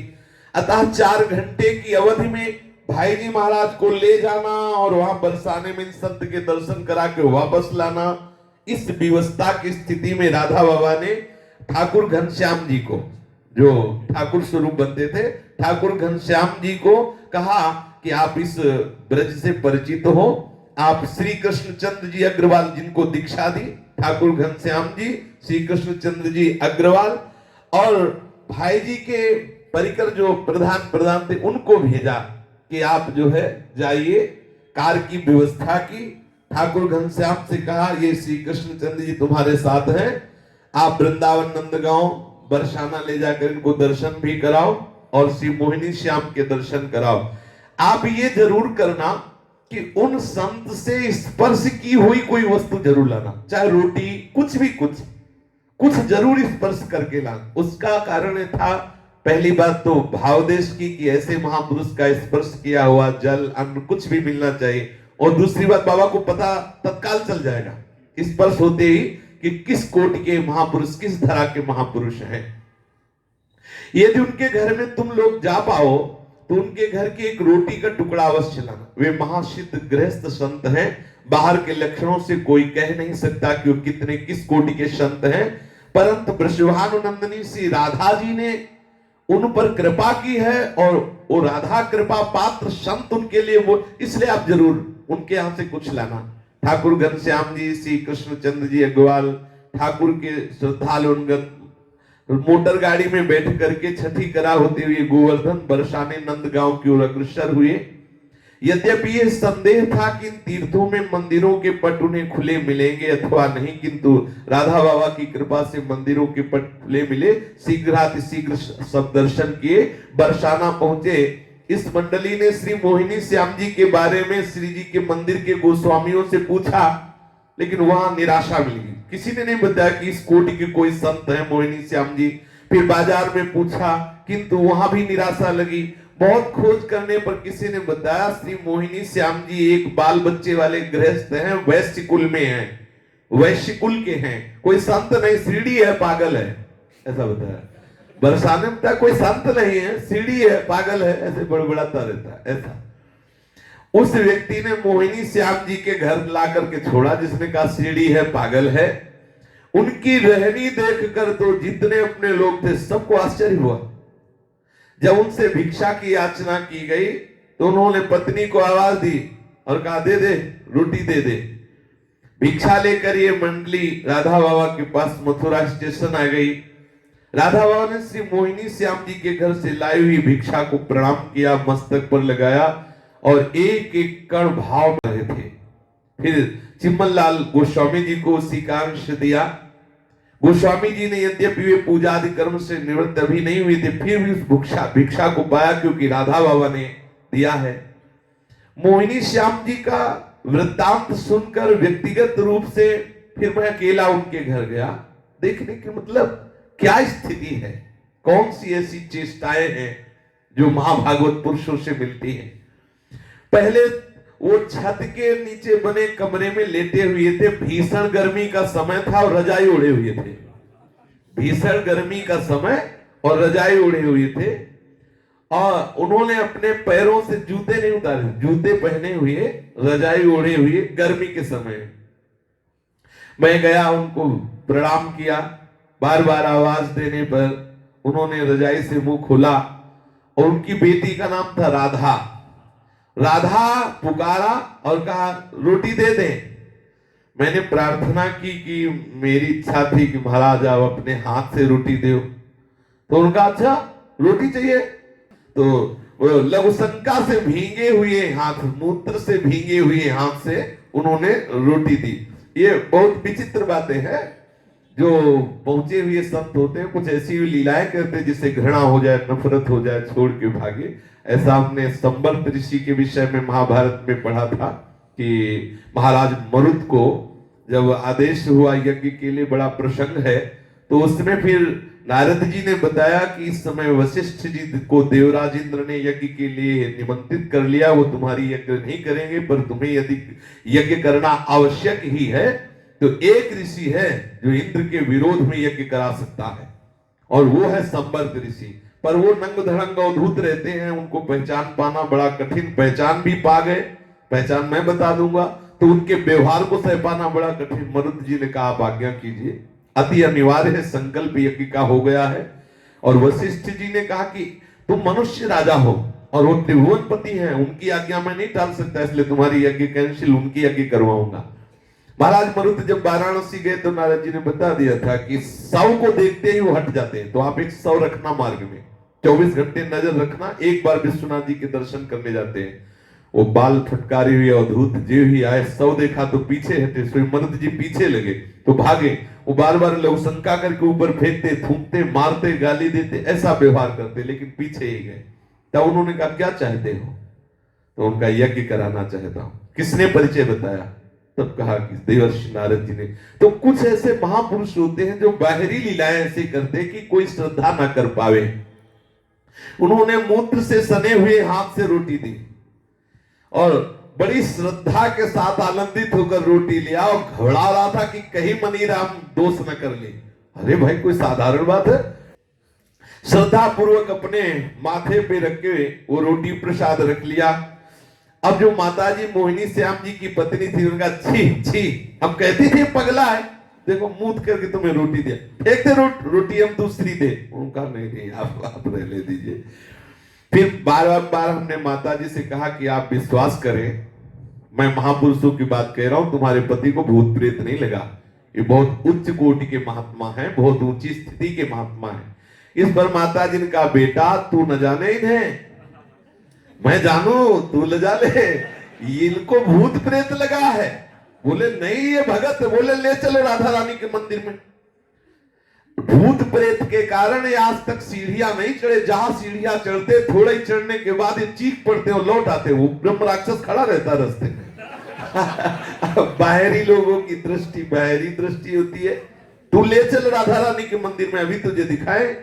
अतः 4 घंटे की अवधि में भाई जी महाराज को ले जाना और वहां बरसाने में संत के दर्शन करा के वापस लाना, इस व्यवस्था की स्थिति में राधा बाबा ने ठाकुर घनश्याम जी को, जो ठाकुर स्वरूप बनते थे, ठाकुर घनश्याम जी को कहा कि आप इस ब्रज से परिचित हो, आप श्री कृष्ण चंद्र जी अग्रवाल जिनको दीक्षा दी, ठाकुर घनश्याम जी, श्री कृष्ण चंद्र जी अग्रवाल, और भाई जी के परिकर जो प्रधान थे उनको भेजा कि आप जो है जाइए, कार की व्यवस्था की। ठाकुर घनश्याम से कहा ये श्री कृष्ण चंद्र जी तुम्हारे साथ हैं, आप वृंदावन नंदगांव बरसाना ले जाकर इनको दर्शन भी कराओ और श्री मोहिनी श्याम के दर्शन कराओ। आप ये जरूर करना कि उन संत से स्पर्श की हुई कोई वस्तु जरूर लाना, चाहे रोटी, कुछ भी, कुछ जरूर स्पर्श करके लाना। उसका कारण था, पहली बात तो भावदेश की कि ऐसे महापुरुष का स्पर्श किया हुआ जल अन्न कुछ भी मिलना चाहिए, और दूसरी बात बाबा को पता तत्काल चल जाएगा स्पर्श होते ही कि किस कोटि के महापुरुष, किस धरा के महापुरुष हैं। यदि उनके घर में तुम लोग जा पाओ तो उनके घर की एक रोटी का टुकड़ा अवश्य लाना। वे महासिद्ध गृहस्थ संत हैं, बाहर के लक्षणों से कोई कह नहीं सकता कि वो कितने किस कोटि के संत हैं, परंतु वृषभानुनंदिनी श्री राधा जी ने उन पर कृपा की है और वो राधा कृपा पात्र संत उनके लिए, वो इसलिए आप जरूर उनके यहां से कुछ लाना। ठाकुर घनश्याम जी, श्री कृष्ण चंद्र जी अग्रवाल, ठाकुर के श्रद्धालु मोटर गाड़ी में बैठ करके छठी करा होते हुए गोवर्धन बरसाने नंदगांव की ओर अग्रसर हुए। यद्यपि ये संदेह था कि इन तीर्थों में मंदिरों के पट उन्हें खुले मिलेंगे अथवा नहीं, किंतु राधा बाबा की कृपा से मंदिरों के पट खुले मिले। शीघ्र सब दर्शन किए, बरसाना पहुंचे। इस मंडली ने श्री मोहिनी श्याम जी के बारे में श्री जी के मंदिर के गोस्वामियों से पूछा, लेकिन वहां निराशा मिली। किसी ने नहीं बताया कि इस कोटि के कोई संत है मोहिनी श्याम जी। फिर बाजार में पूछा, किंतु वहां भी निराशा लगी। बहुत खोज करने पर किसी ने बताया श्री मोहिनी श्याम जी एक बाल बच्चे वाले गृहस्थ हैं, वैश्य कुल में हैं, वैश्य कुल के हैं, कोई संत नहीं, सीढ़ी है, पागल है, ऐसा बताया। बरसाने में कोई संत नहीं है, सीढ़ी है, पागल है, ऐसे बड़बड़ाता रहता है ऐसा। उस व्यक्ति ने मोहिनी श्याम जी के घर ला करके छोड़ा, जिसने कहा सीढ़ी है, पागल है। उनकी रहनी देखकर तो जितने अपने लोग थे सबको आश्चर्य हुआ। जब उनसे भिक्षा की याचना की गई तो उन्होंने पत्नी को आवाज दी और कहा दे दे, रोटी दे दे। भिक्षा लेकर ये मंडली राधा बाबा के पास मथुरा स्टेशन आ गई। राधा बाबा ने श्री मोहिनी श्याम जी के घर से लाई हुई भिक्षा को प्रणाम किया, मस्तक पर लगाया और एक एक कण भाव में रहे थे। फिर चिम्मनलाल गोस्वामी जी को उसी का अंश दिया। गोस्वामी जी ने यद्यपि वे पूजा आदि कर्म से निवृत्त अभी नहीं हुए थे, फिर भी उस भिक्षा को पाया क्योंकि राधा बाबा ने दिया है। मोहिनी श्याम जी का वृत्तांत सुनकर व्यक्तिगत रूप से फिर मैं अकेला उनके घर गया, देखने के मतलब क्या स्थिति है, कौन सी ऐसी चेष्टाएं हैं जो महाभागवत पुरुषों से मिलती हैं। पहले वो छत के नीचे बने कमरे में लेटे हुए थे, भीषण गर्मी का समय था और रजाई ओढ़े हुए थे। भीषण गर्मी का समय और रजाई ओढ़े हुए थे, और उन्होंने अपने पैरों से जूते नहीं उतारे, जूते पहने हुए, रजाई ओढ़े हुए, गर्मी के समय। मैं गया, उनको प्रणाम किया। बार बार आवाज देने पर उन्होंने रजाई से मुंह खोला और उनकी बेटी का नाम था राधा। राधा पुकारा और कहा रोटी दे दे। मैंने प्रार्थना की कि मेरी इच्छा थी कि महाराज आप अपने हाथ से रोटी दो, तो उनका अच्छा रोटी चाहिए। तो वो लघुशंका से भींगे हुए हाथ, मूत्र से भींगे हुए हाथ से उन्होंने रोटी दी। ये बहुत विचित्र बातें हैं। जो पहुंचे हुए संत होते हैं कुछ ऐसी लीलाएं करते हैं जिससे घृणा हो जाए, नफरत हो जाए, छोड़ के भागे। ऐसा हमने संबर्त ऋषि के विषय में महाभारत में पढ़ा था कि महाराज मरुत को जब आदेश हुआ यज्ञ के लिए, बड़ा प्रसंग है, तो उसमें फिर नारद जी ने बताया कि इस समय वशिष्ठ जी को देवराज इंद्र ने यज्ञ के लिए निमंत्रित कर लिया, वो तुम्हारी यज्ञ नहीं करेंगे, पर तुम्हें यदि यज्ञ करना आवश्यक ही है तो एक ऋषि है जो इंद्र के विरोध में यज्ञ करा सकता है, और वो है संवर्त ऋषि। पर वो नंग धड़ंग अवधूत रहते हैं, उनको पहचान पाना बड़ा कठिन। पहचान भी पा गए, पहचान मैं बता दूंगा, तो उनके व्यवहार को सह पाना बड़ा कठिन। मरुत जी ने कहा आप आज्ञा कीजिए, अति अनिवार्य है, संकल्प यज्ञ का हो गया है। और वशिष्ठ जी ने कहा कि तुम मनुष्य राजा हो और वो त्रिभुवनपति हैं, उनकी आज्ञा मैं नहीं टाल सकता, इसलिए तुम्हारी यज्ञ कैंसिल, उनकी यज्ञ करवाऊंगा। महाराज मरुत जब वाराणसी गए तो नारद जी ने बता दिया था कि 100 को देखते ही वो हट जाते हैं, तो आप एक 100 रखना मार्ग में, 24 घंटे नजर रखना। एक बार विश्वनाथ जी के दर्शन करने जाते हैं, वो बाल फटकारी हुई अवधूत जीव ही आए, 100 देखा तो पीछे हटे, स्वयं मरुत जी पीछे लगे तो भागे। वो बार बार लोग शंका करके ऊपर फेंकते, थूकते, मारते, गाली देते, ऐसा व्यवहार करते, लेकिन पीछे ही गए। तब उन्होंने कहा क्या चाहते हो? तो उनका यज्ञ कराना चाहता हूं। किसने परिचय बताया? तब कहा कि देवर्षि नारद जी ने। तो कुछ ऐसे महापुरुष होते हैं जो बाहरी लीलाएं ऐसे करते कि कोई श्रद्धा ना कर पावे। उन्होंने मूत्र से सने हुए हाथ से रोटी दी और बड़ी श्रद्धा के साथ आनंदित होकर रोटी लिया और घबरा रहा था कि कहीं मनीराम दोष न कर ले। अरे भाई कोई साधारण बात है? श्रद्धा पूर्वक अपने माथे पे रख के वो रोटी प्रसाद रख लिया। अब जो माताजी मोहिनी श्याम जी की पत्नी थी, उनका छी छी, हम कहती थी पगला है, देखो मूत करके तुम्हें रोटी दिया, फेंक दे रोटी, हम दूसरी दे। उनका नहीं, आप रह ले दीजिए। फिर बार बार हमने माताजी से कहा कि आप विश्वास करें, मैं महापुरुषों की बात कह रहा हूं, तुम्हारे पति को भूत प्रेत नहीं लगा, ये बहुत उच्च कोटि के महात्मा है, बहुत ऊंची स्थिति के महात्मा है। इस पर माताजी ने कहा बेटा तू न जाने इन्हें, मैं जानू, तू ले जा ले, इनको भूत प्रेत लगा है। बोले नहीं ये भगत, बोले ले चलो राधा रानी के मंदिर में। भूत प्रेत के कारण ये आज तक सीढ़ियां नहीं चढ़े, जहां सीढ़ियां चढ़ते थोड़े ही चढ़ने के बाद ये चीख पड़ते और लौट आते, वो ब्रह्म राक्षस खड़ा रहता रास्ते में। बाहरी लोगों की दृष्टि बाहरी दृष्टि होती है। तू ले चल राधा रानी के मंदिर में, अभी तुझे दिखाए।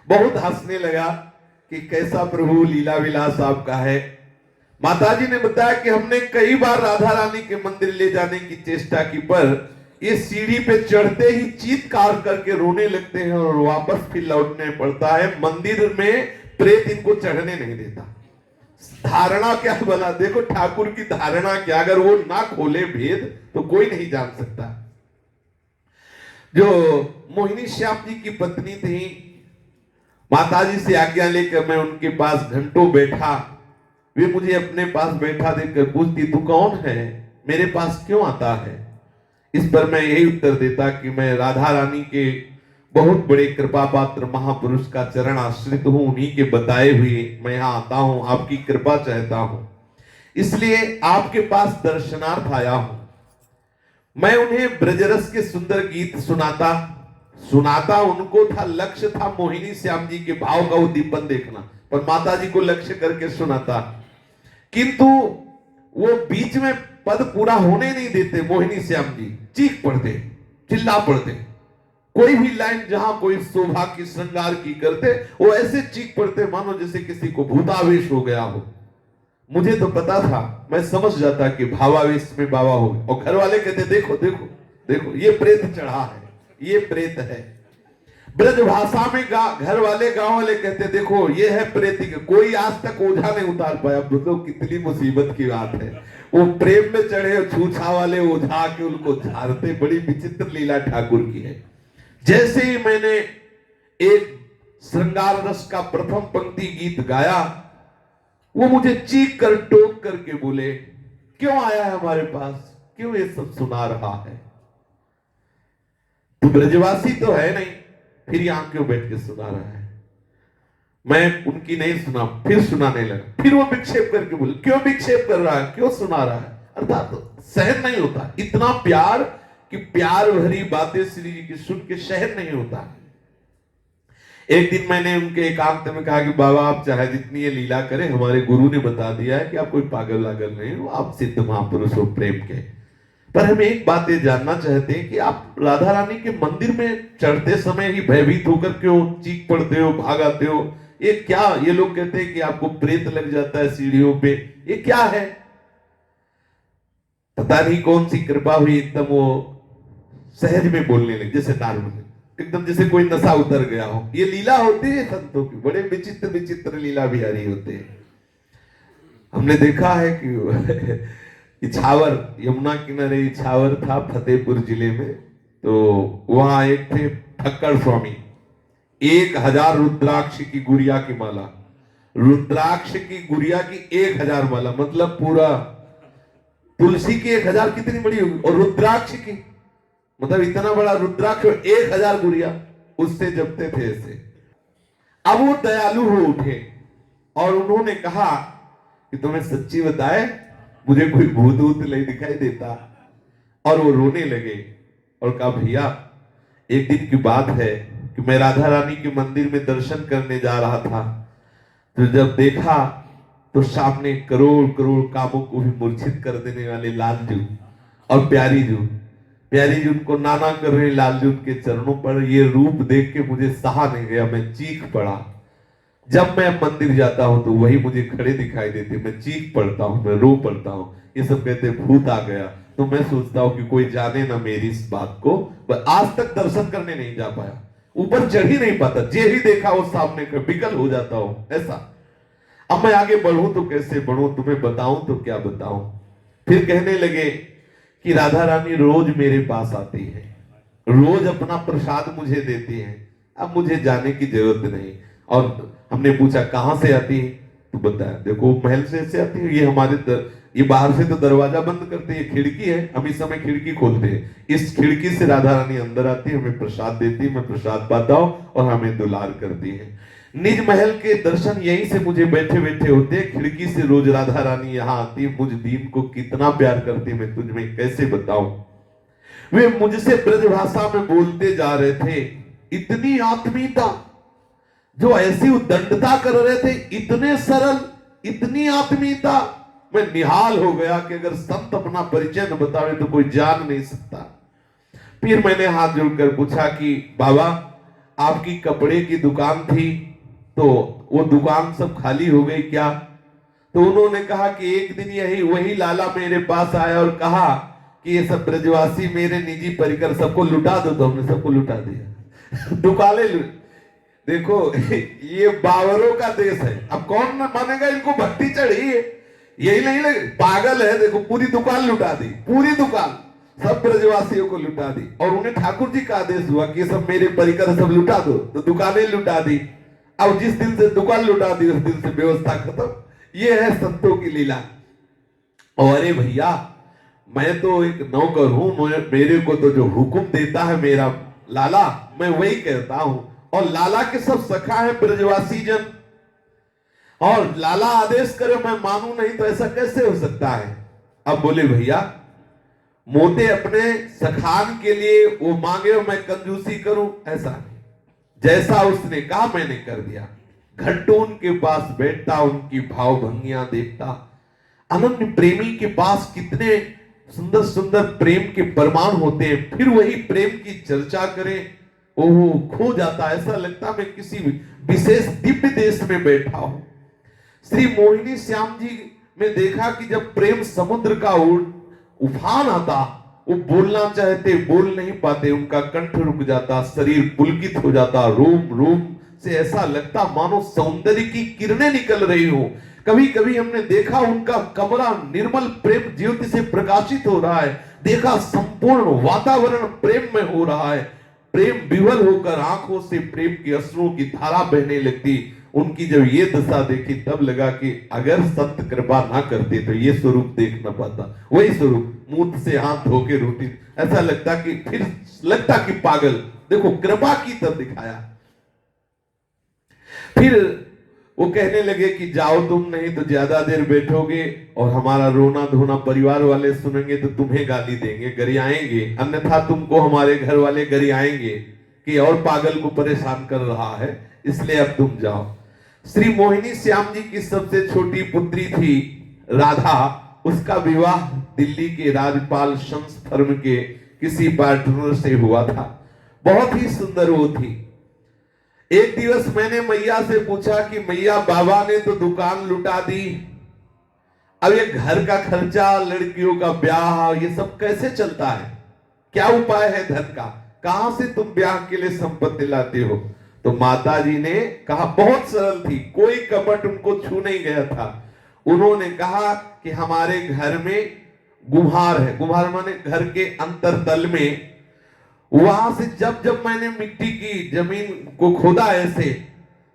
बहुत हंसने लगा कि कैसा प्रभु लीला विलास आपका है। माताजी ने बताया कि हमने कई बार राधा रानी के मंदिर ले जाने की चेष्टा की, पर ये सीढ़ी पे चढ़ते ही चीत्कार करके रोने लगते हैं और वापस फिर लौटने पड़ता है। मंदिर में प्रेत इनको चढ़ने नहीं देता। धारणा क्या बना, देखो ठाकुर की धारणा क्या, अगर वो ना खोले भेद तो कोई नहीं जान सकता। जो मोहिनी श्याम जी की पत्नी थी, माताजी से आज्ञा लेकर मैं उनके पास घंटों बैठा। वे मुझे अपने पास बैठा देखकर पूछती तू कौन है, मेरे पास क्यों आता है? इस पर मैं यही उत्तर देता कि मैं राधा रानी के बहुत बड़े कृपा पात्र महापुरुष का चरण आश्रित हूं, उन्हीं के बताए हुए मैं यहां आता हूं, आपकी कृपा चाहता हूं, इसलिए आपके पास दर्शनार्थ आया हूं। मैं उन्हें ब्रजरस के सुंदर गीत सुनाता उनको था, लक्ष्य था मोहिनी श्याम जी के भाव का उद्दीपन देखना, पर माता जी को लक्ष्य करके सुनाता, किंतु वो बीच में पद पूरा होने नहीं देते। मोहिनी श्याम जी चीख पड़ते, चिल्ला पड़ते, कोई भी लाइन जहां कोई शोभा की श्रृंगार की करते वो ऐसे चीख पड़ते मानो जैसे किसी को भूतावेश हो गया हो। मुझे तो पता था, मैं समझ जाता कि भावावेश में बाबा हो गए। और घर वाले कहते देखो देखो देखो ये प्रेत चढ़ा है, ये प्रेत है। ब्रज भाषा में घर वाले गांव वाले कहते देखो ये है प्रेती। कोई आज तक ओझा नहीं उतार पाया। तो कितनी मुसीबत की बात है, वो प्रेम में चढ़े छूछा वाले ओझा के उनको झाड़ते। बड़ी विचित्र लीला ठाकुर की है। जैसे ही मैंने एक श्रृंगार रस का प्रथम पंक्ति गीत गाया, वो मुझे चीख कर टोक करके बोले क्यों आया है हमारे पास, क्यों ये सब सुना रहा है? तू ब्रजवासी तो है नहीं, फिर यहां क्यों बैठ के सुना रहा है? मैं उनकी नहीं सुना, फिर सुनाने लगा। फिर वो विक्षेप करके बोले क्यों विक्षेप कर रहा है, क्यों सुना रहा है? अर्थात तो सहन नहीं होता, इतना प्यार कि प्यार भरी बातें श्री जी की सुन के सहन नहीं होता। एक दिन मैंने उनके एकांत में कहा कि बाबा आप चाहे जितनी ये लीला करें, हमारे गुरु ने बता दिया है कि आप कोई पागल लागल नहीं हो, आप सिद्ध महापुरुष हो प्रेम के। पर हम एक बात ये जानना चाहते हैं कि आप राधा रानी के मंदिर में चढ़ते समय ही भयभीत होकर क्यों चीख पड़ते हो, भागाते हो? ये क्या? ये लोग कहते हैं कि आपको प्रेत लग जाता है सीढ़ियों पे, ये क्या है? पता नहीं कौन सी कृपा हुई, एकदम वो सहज में बोलने लगे, जैसे नॉर्मल, एकदम जैसे कोई नशा उतर गया हो। ये लीला होती है संतों की, बड़े विचित्र विचित्र लीला बिहारी होते हैं। हमने देखा है कि इछावर, यमुना किनारे इछावर था फतेहपुर जिले में, तो वहां एक थे ठक्कर स्वामी, 1000 रुद्राक्ष की गुड़िया की माला, रुद्राक्ष की गुड़िया की 1000 माला, मतलब पूरा तुलसी की 1000 कितनी बड़ी होगी, और रुद्राक्ष की मतलब इतना बड़ा रुद्राक्ष, 1000 गुड़िया उससे जपते थे ऐसे। अब वो दयालु हो उठे और उन्होंने कहा कि तुम्हें सच्ची बताए, मुझे कोई भूत वूत नहीं दिखाई देता। और वो रोने लगे और कहा भैया, एक दिन की बात है कि मैं राधा रानी के मंदिर में दर्शन करने जा रहा था, तो जब देखा तो सामने करोड़ करोड़ कामों को भी मूर्छित कर देने वाले लालजू और प्यारी जू उनको नाना कर रहे लालजू के चरणों पर, ये रूप देख के मुझे सहा नहीं गया, मैं चीख पड़ा। जब मैं मंदिर जाता हूं तो वही मुझे खड़े दिखाई देते, मैं चीख पड़ता हूं, मैं रो पड़ता हूं। ये सब कहते भूत आ गया। तो मैं सोचता हूं कि कोई जाने ना मेरी इस बात को, पर आज तक दर्शन करने नहीं जा पाया, ऊपर चढ़ ही नहीं पाता, जे ही देखा वो सामने का विकल हो जाता हूं ऐसा। अब मैं आगे बढ़ूं तो कैसे बढ़ूं, तुम्हें बताऊं तो क्या बताऊं। फिर कहने लगे कि राधा रानी रोज मेरे पास आती है, रोज अपना प्रसाद मुझे देती है, अब मुझे जाने की जरूरत नहीं। और हमने पूछा कहां से आती है, तो बताया देखो महल से आती है, ये हमारे ये बाहर से तो दरवाजा बंद करते हैं, खिड़की है, हम इस समय खिड़की खोलते हैं, इस खिड़की से राधा रानी अंदर आती है, हमें प्रसाद देती है, मैं प्रसाद पाता हूं और हमें दुलार करती है। निज महल के दर्शन यहीं से मुझे बैठे बैठे होते, खिड़की से रोज राधा रानी यहाँ आती, मुझ दीन को कितना प्यार करती, मैं तुझ में कैसे बताऊं। वे मुझसे ब्रजभाषा में बोलते जा रहे थे, इतनी आत्मीयता, जो ऐसी उद्दंडता कर रहे थे, इतने सरल, इतनी आत्मीयता, मैं निहाल हो गया कि अगर संत अपना परिचय न बतावे तो कोई जान नहीं सकता। फिर मैंने हाथ जोड़कर पूछा कि बाबा आपकी कपड़े की दुकान थी, तो वो दुकान सब खाली हो गई क्या? तो उन्होंने कहा कि एक दिन यही वही लाला मेरे पास आया और कहा कि ये सब ब्रजवासी मेरे निजी परिकर सबको लुटा दो, तो हमने सबको लुटा दिया। दुकानें देखो, ये बावरों का देश है, अब कौन मानेगा इनको भक्ति चढ़ी है, यही नहीं लगे पागल है। देखो पूरी दुकान लुटा दी, पूरी दुकान सब ब्रजवासियों को लुटा दी, और उन्हें ठाकुर जी का आदेश हुआ कि सब मेरे परिकर सब लुटा दो, तो दुकानें लुटा दी। अब जिस दिन से दुकान लुटा दी उस दिन से व्यवस्था खत्म। ये है संतों की लीला। और अरे भैया, मैं तो एक नौकर हूं, मेरे को तो जो हुक्म देता है मेरा लाला, मैं वही कहता हूं। और लाला के सब सखा है ब्रजवासी जन, और लाला आदेश करे मैं मानू नहीं, तो ऐसा कैसे हो सकता है? अब बोले भैया, मोते अपने सखान के लिए वो मांगे और मैं कंजूसी करूं, ऐसा नहीं। जैसा उसने कहा मैंने कर दिया। घंटों उनके पास बैठता, उनकी भाव भंगियां देखता। अनन्य प्रेमी के पास कितने सुंदर सुंदर प्रेम के प्रमाण होते हैं, फिर वही प्रेम की चर्चा करें, ओहो खो जाता, ऐसा लगता मैं किसी विशेष दिव्य देश में बैठा हूं। श्री मोहिनी श्याम जी में देखा कि जब प्रेम समुद्र का उफान आता, वो बोलना चाहते बोल नहीं पाते, उनका कंठ रुक जाता, शरीर पुलकित हो जाता, रोम रोम से ऐसा लगता मानो सौंदर्य की किरणें निकल रही हो। कभी कभी हमने देखा उनका कमरा निर्मल प्रेम ज्योति से प्रकाशित हो रहा है, देखा संपूर्ण वातावरण प्रेम में हो रहा है, प्रेम विवल होकर आंखों से प्रेम की अश्रुओं की धारा बहने लगती। उनकी जब ये दशा देखी तब लगा कि अगर संत कृपा ना करते तो ये स्वरूप देख ना पाता। वही स्वरूप मुंह से हाथ धो के रोटी, ऐसा लगता कि फिर लगता कि पागल, देखो कृपा की तब दिखाया। फिर वो कहने लगे कि जाओ तुम, नहीं तो ज्यादा देर बैठोगे और हमारा रोना धोना परिवार वाले सुनेंगे तो तुम्हें गाली देंगे, गरियाएंगे, अन्यथा तुमको हमारे घर वाले गरियाएंगे कि और पागल को परेशान कर रहा है, इसलिए अब तुम जाओ। श्री मोहिनी श्याम जी की सबसे छोटी पुत्री थी राधा, उसका विवाह दिल्ली के राज्यपाल शंस फर्म के किसी पार्टनर से हुआ था। बहुत ही सुंदर वो थी। एक दिवस मैंने मैया से पूछा कि मैया, बाबा ने तो दुकान लुटा दी, अब ये घर का खर्चा, लड़कियों का ब्याह, ये सब कैसे चलता है? क्या उपाय है धन का? कहां से तुम ब्याह के लिए संपत्ति लाते हो? तो माता जी ने कहा, बहुत सरल थी, कोई कपट उनको छू नहीं गया था। उन्होंने कहा कि हमारे घर में गुम्हार है। गुम्हार माने घर के अंतरतल में, वहां से जब जब मैंने मिट्टी की जमीन को खोदा ऐसे,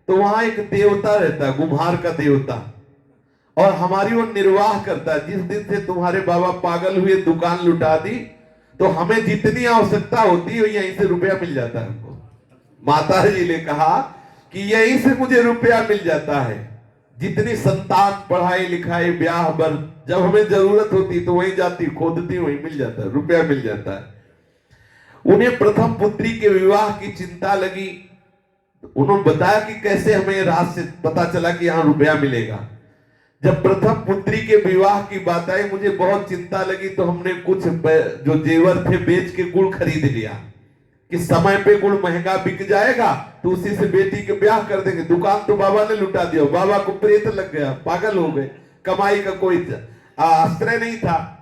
तो वहां एक देवता रहता है, गुम्हार का देवता, और हमारी वो निर्वाह करता है। जिस दिन से तुम्हारे बाबा पागल हुए, दुकान लुटा दी, तो हमें जितनी आवश्यकता होती है यहीं से रुपया मिल जाता है हमको। माता जी ने कहा कि यहीं से मुझे रुपया मिल जाता है। जितनी संतान, पढ़ाई लिखाई, ब्याह बर, जब हमें जरूरत होती तो वहीं जाती, खोदती, वहीं मिल जाता है, रुपया मिल जाता है। उन्हें प्रथम पुत्री के विवाह की चिंता लगी। उन्होंने बताया कि कैसे हमें रात से पता चला कि यहाँ रुपया मिलेगा। जब प्रथम पुत्री के विवाह की बात आई, मुझे बहुत चिंता लगी, तो हमने कुछ जो जेवर थे बेच के गुड़ खरीद लिया कि समय पे गुड़ महंगा बिक जाएगा तो उसी से बेटी के ब्याह कर देंगे। दुकान तो बाबा ने लुटा दिया, बाबा को प्रेत लग गया, पागल हो गए, कमाई का कोई आश्रय नहीं था।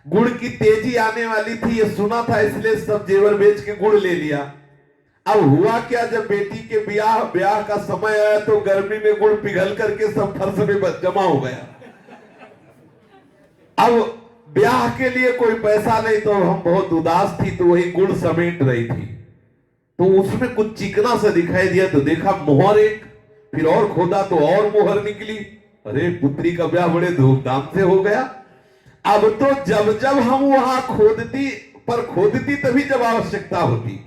गुड़ की तेजी आने वाली थी, ये सुना था, इसलिए सब जेवर बेच के गुड़ ले लिया। अब हुआ क्या, जब बेटी के ब्याह का समय आया तो गर्मी में गुड़ पिघल करके सब फर्श में जमा हो गया। अब ब्याह के लिए कोई पैसा नहीं, तो हम बहुत उदास थी, तो वही गुड़ समेट रही थी, तो उसमें कुछ चिकना सा दिखाई दिया, तो देखा मोहर एक, फिर और खोदा तो और मोहर निकली। अरे पुत्री का ब्याह बड़े धूमधाम से हो गया। अब तो जब जब हम वहां खोदती तभी जब आवश्यकता होती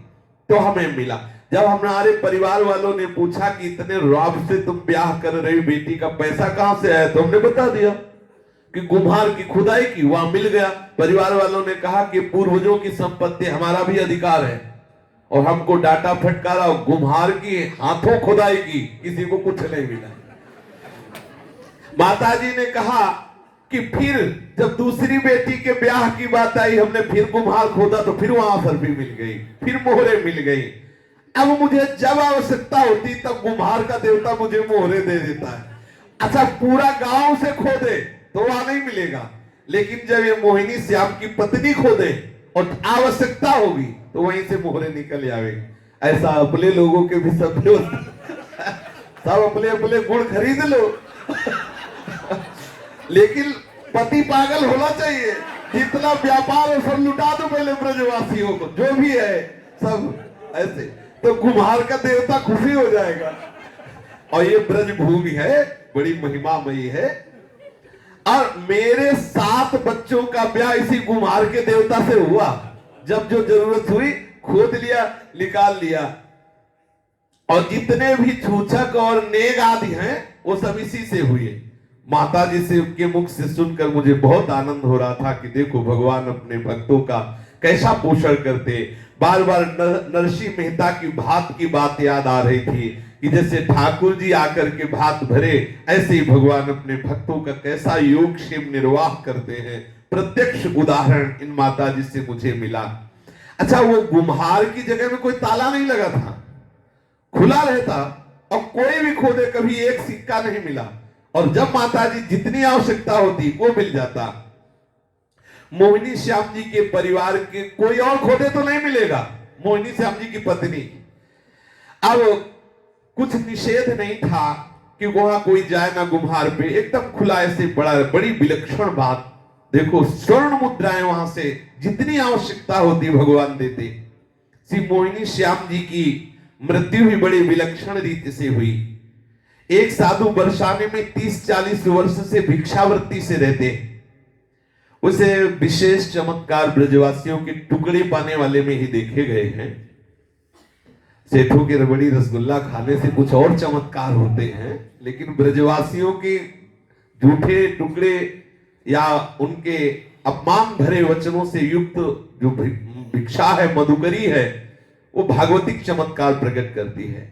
तो हमें मिला। जब हमारे परिवार वालों ने पूछा कि इतने रौब से तुम ब्याह कर रही, बेटी का पैसा कहां से आया, तो हमने बता दिया कि गुम्हार की खुदाई की, वहां मिल गया। परिवार वालों ने कहा कि पूर्वजों की संपत्ति, हमारा भी अधिकार है, और हमको डांटा फटकारा, गुम्हार की हाथों खुदाई की, किसी को कुछ नहीं मिला। माता जी ने कहा कि फिर जब दूसरी बेटी के ब्याह की बात आई, हमने फिर गुम्हार खोदा, तो फिर वहां पर भी मिल गई, फिर मोहरे मिल गई। अब मुझे जब आवश्यकता होती तब गुम्हार का देवता मुझे मोहरे दे देता है। अच्छा, पूरा गांव से खोदे तो वहां नहीं मिलेगा, लेकिन जब ये मोहिनी श्याम की पत्नी खोदे और आवश्यकता होगी तो वहीं से मोहरे निकल जाएंगे। ऐसा अपने लोगों के भी सब अपने अपने गुड़ खरीद लो लेकिन पति पागल होना चाहिए। जितना व्यापार है सब लुटा दो पहले ब्रजवासियों को, जो भी है सब ऐसे, तो कुम्हार का देवता खुशी हो जाएगा। और ये ब्रज भूमि है, बड़ी महिमामयी है। और मेरे 7 बच्चों का ब्याह इसी कुम्हार के देवता से हुआ। जब जो जरूरत हुई खोद लिया, निकाल लिया। और जितने भी छूछक और नेग आदि हैं वो सब इसी से हुए। माता जी से के मुख से सुनकर मुझे बहुत आनंद हो रहा था कि देखो भगवान अपने भक्तों का कैसा पोषण करते। बार बार नरसिंह मेहता की भात की बात याद आ रही थी कि जैसे ठाकुर जी आकर के भात भरे, ऐसे ही भगवान अपने भक्तों का कैसा योग क्षेम निर्वाह करते हैं। प्रत्यक्ष उदाहरण इन माता जी से मुझे मिला। अच्छा, वो गुम्हार की जगह में कोई ताला नहीं लगा था, खुला रहता, और कोई भी खोदे कभी एक सिक्का नहीं मिला। और जब माता जी जितनी आवश्यकता होती वो मिल जाता। मोहिनी श्याम जी के परिवार के कोई और खोदे तो नहीं मिलेगा, मोहिनी श्याम जी की पत्नी। अब कुछ निषेध नहीं था कि वहां कोई जाए ना गुम्हार पे, एकदम खुला ऐसे बड़ी विलक्षण बात। देखो स्वर्ण मुद्राएं वहां से जितनी आवश्यकता होती भगवान देते। श्री मोहिनी श्याम जी की मृत्यु भी बड़ी विलक्षण रीति से हुई। एक साधु बरसाने में 30-40 वर्ष से भिक्षावृत्ति से रहते। उसे विशेष चमत्कार ब्रजवासियों के टुकड़े पाने वाले में ही देखे गए हैं। सेठों के रबड़ी रसगुल्ला खाने से कुछ और चमत्कार होते हैं, लेकिन ब्रजवासियों के झूठे टुकड़े या उनके अपमान भरे वचनों से युक्त जो भिक्षा है, मधुकरी है, वो भागवतिक चमत्कार प्रकट करती है।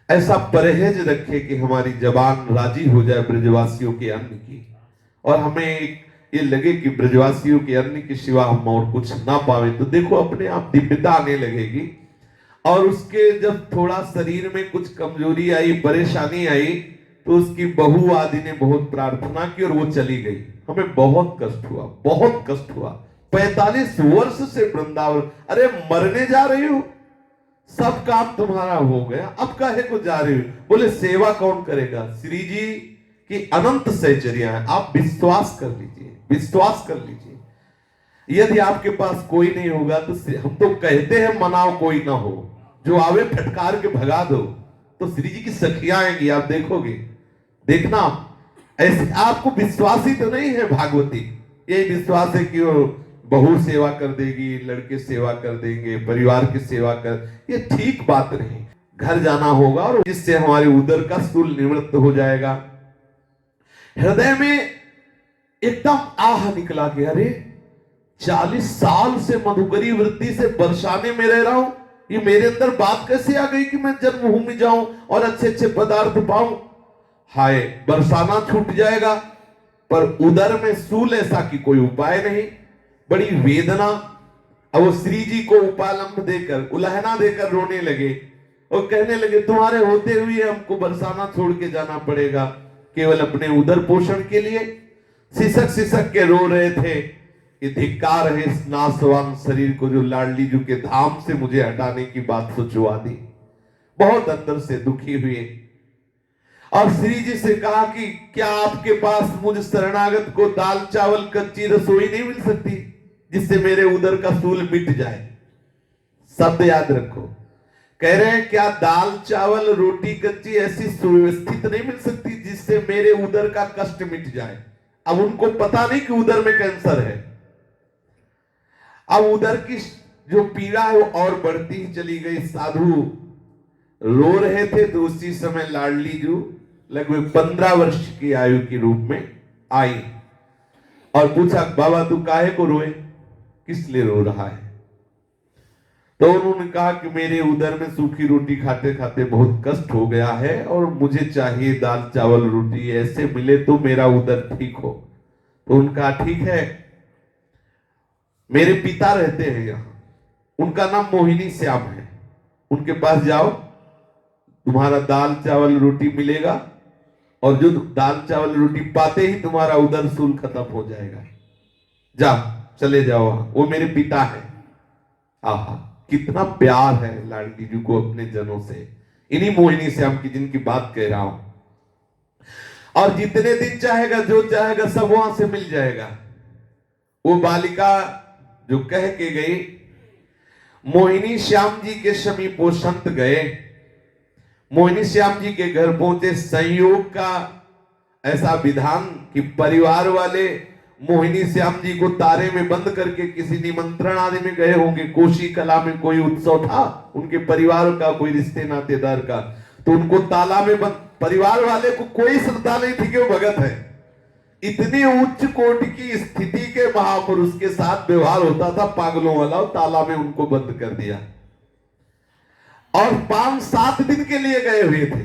ऐसा परहेज रखे कि हमारी जबान राजी हो जाए ब्रजवासियों के अन्न की, और हमें ये लगे कि ब्रजवासियों के अन्न के सिवा हम और कुछ ना पावे, तो देखो अपने आप दिव्यता आने लगेगी। और उसके जब थोड़ा शरीर में कुछ कमजोरी आई, परेशानी आई, तो उसकी बहू आदि ने बहुत प्रार्थना की और वो चली गई। हमें बहुत कष्ट हुआ, बहुत कष्ट हुआ। 45 वर्ष से वृंदावन, अरे मरने जा रही हो, सब काम तुम्हारा हो गया, अब काहे को जा रही हो? बोले सेवा कौन करेगा? श्री जी की अनंत सहचर्या है, आप विश्वास कर लीजिए, विश्वास कर लीजिए। यदि आपके पास कोई नहीं होगा तो हम तो कहते हैं मनाओ कोई ना हो, जो आवे फटकार के भगा दो। तो श्री जी की सखियां आएंगी, आप देखोगे, देखना। ऐसे आपको विश्वास ही तो नहीं है भागवती, यही विश्वास है कि वो बहू सेवा कर देगी, लड़के सेवा कर देंगे, परिवार की सेवा कर, ये ठीक बात नहीं। घर जाना होगा और जिससे हमारे उदर का स्थूल निवृत्त हो जाएगा। हृदय में एकदम आह निकला कि अरे 40 साल से मधुकरी वृत्ति से बरसाने में रह रहा हूं, ये मेरे अंदर बात कैसे आ गई कि मैं जन्मभूमि जाऊं और अच्छे अच्छे पदार्थ पाऊं। हाय, बरसाना छूट जाएगा, पर उदर में सूल ऐसा कि कोई उपाय नहीं, बड़ी वेदना। अब वो श्री जी को उपालंब देकर, उलहना देकर रोने लगे और कहने लगे तुम्हारे होते हुए हमको बरसाना छोड़ के जाना पड़ेगा केवल अपने उदर पोषण के लिए। सिसक सिसक के रो रहे थे कि धिक्कार है इस नासवान शरीर को जो लाडली जी के धाम से मुझे हटाने की बात सोचवा दी। बहुत अंदर से दुखी हुए और श्री जी से कहा कि क्या आपके पास मुझ शरणागत को दाल चावल कच्ची रसोई नहीं मिल सकती जिससे मेरे उदर का सूल मिट जाए? शब्द याद रखो, कह रहे हैं क्या दाल चावल रोटी कच्ची ऐसी सुव्यवस्थित नहीं मिल सकती जिससे मेरे उदर का कष्ट मिट जाए? अब उनको पता नहीं कि उदर में कैंसर है। अब उदर की जो पीड़ा है वो और बढ़ती ही चली गई। साधु रो रहे थे तो उसी समय लाडली जू लगभग 15 वर्ष की आयु के रूप में आई और पूछा बाबा तू काहे को रोए, किस लिए रो रहा है? तो उन्होंने कहा कि मेरे उदर में सूखी रोटी खाते खाते बहुत कष्ट हो गया है और मुझे चाहिए दाल चावल रोटी ऐसे मिले तो मेरा उदर ठीक हो। तो उनका ठीक है, मेरे पिता रहते हैं यहाँ, उनका नाम मोहिनी श्याम है, उनके पास जाओ, तुम्हारा दाल चावल रोटी मिलेगा और जो दाल चावल रोटी पाते ही तुम्हारा उदर सूल खत्म हो जाएगा। जा चले जाओ, वो मेरे पिता है। आहा, कितना प्यार है लाडली जी को अपने जनों से, इन्हीं मोहिनी श्याम की जिनकी बात कह रहा हूं। और जितने दिन चाहेगा जो चाहेगा सब वहां से मिल जाएगा। वो बालिका जो कह के गई, मोहिनी श्याम जी के समीप वो संत गए, मोहिनी श्याम जी के घर पहुंचे। संयोग का ऐसा विधान कि परिवार वाले मोहिनी श्याम जी को तारे में बंद करके किसी निमंत्रण आदि में गए होंगे, कोशी कला में कोई उत्सव था उनके परिवार का, कोई रिश्ते नातेदार का, तो उनको ताला में बंद। परिवार वाले को कोई श्रद्धा नहीं थी कि वो भगत है। इतनी उच्च कोटि की स्थिति के महापुरुष के साथ व्यवहार होता था पागलों वाला, और ताला में उनको बंद कर दिया और 5-7 दिन के लिए गए हुए थे।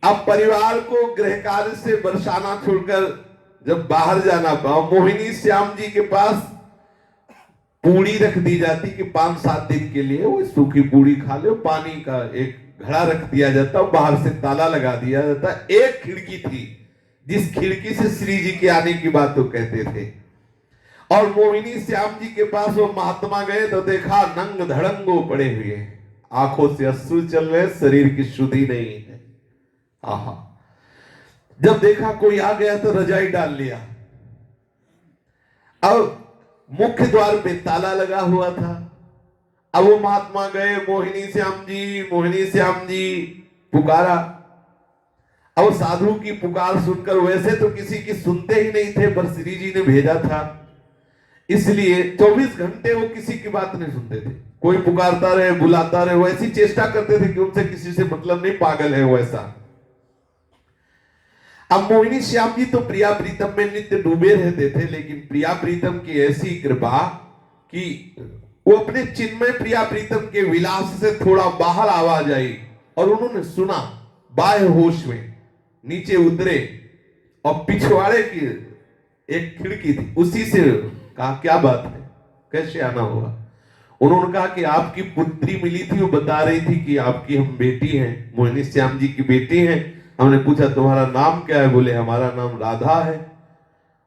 अब परिवार को गृह कार्य से बरसाना छोड़कर जब बाहर जाना पाओ, मोहिनी श्याम जी के पास पूड़ी रख दी जाती कि 5-7 दिन के लिए वो सूखी पूड़ी खा लो, पानी का एक घड़ा रख दिया जाता और बाहर से ताला लगा दिया जाता। एक खिड़की थी जिस खिड़की से श्री जी के आने की बात तो कहते थे। और मोहिनी श्याम जी के पास वो महात्मा गए तो देखा नंग धड़ंगो पड़े हुए, आंखों से अश्रु चल रहे, शरीर की शुद्धि नहीं है। आहा, जब देखा कोई आ गया तो रजाई डाल लिया। अब मुख्य द्वार पे ताला लगा हुआ था। अब वो महात्मा गए, मोहिनी श्याम जी पुकारा। अब साधु की पुकार सुनकर, वैसे तो किसी की सुनते ही नहीं थे, पर श्री जी ने भेजा था इसलिए 24 घंटे वो किसी की बात नहीं सुनते थे। कोई पुकारता रहे, बुलाता रहे, वो ऐसी चेष्टा करते थे कि उनसे किसी से मतलब नहीं, पागल है वो ऐसा। अब मोहिनी श्याम जी तो प्रिया प्रीतम में नित्य डूबे रहते थे, लेकिन प्रिया प्रीतम की ऐसी कृपा कि वो अपने चिन्मय प्रिया प्रीतम के विलास से थोड़ा बाहर आवाज आई और उन्होंने सुना। बाह्य होश में नीचे उतरे और पिछवाड़े की एक खिड़की थी, उसी से कहा क्या बात है, कैसे आना हुआ? उन्होंने कहा कि आपकी पुत्री मिली थी, वो बता रही थी कि आपकी हम बेटी हैं, मोहिनी श्याम जी की बेटी हैं, हमने पूछा तुम्हारा नाम क्या है? बोले हमारा नाम राधा है।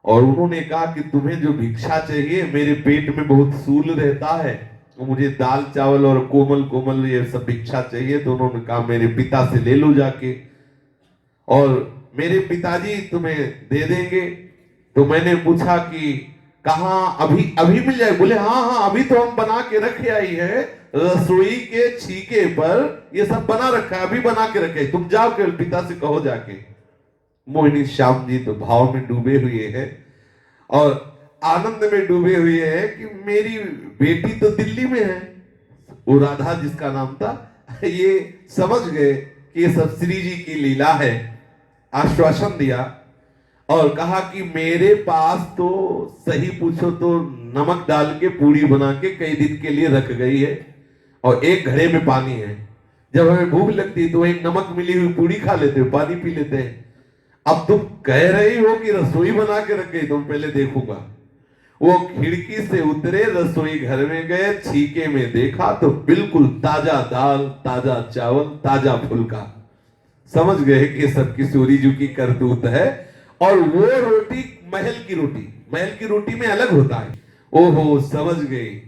और उन्होंने कहा कि तुम्हें जो भिक्षा चाहिए, मेरे पेट में बहुत सूल रहता है, तो मुझे दाल चावल और कोमल कोमल ये सब भिक्षा चाहिए। तो उन्होंने कहा मेरे पिता से ले लो जाके, और मेरे पिताजी तुम्हें दे देंगे। तो मैंने पूछा कि कहाँ, अभी अभी मिल जाए? बोले हाँ हाँ, अभी तो हम बना के रखे आई है, रसोई के छीके पर ये सब बना रखा है, अभी बना के रखे, तुम जाओ के पिता से कहो जाके। मोहिनी श्याम जी तो भाव में डूबे हुए हैं और आनंद में डूबे हुए हैं कि मेरी बेटी तो दिल्ली में है। वो राधा जिसका नाम था, ये समझ गए कि ये सब श्री जी की लीला है। आश्वासन दिया और कहा कि मेरे पास तो सही पूछो तो नमक डाल के पूरी बना के कई दिन के लिए रख गई है, और एक घड़े में पानी है। जब हमें भूख लगती है तो एक नमक मिली हुई पूरी खा लेते हो, पानी पी लेते हैं। अब तुम कह रही हो कि रसोई बना के रख गई, तुम पहले देखूंगा। वो खिड़की से उतरे, रसोई घर में गए, छीके में देखा तो बिल्कुल ताजा दाल, ताजा चावल, ताजा फुल्का। समझ गए कि ये सब किशोरी जी की करतूत है। और वो रोटी महल की रोटी, महल की रोटी में अलग होता है। ओहो, समझ गए।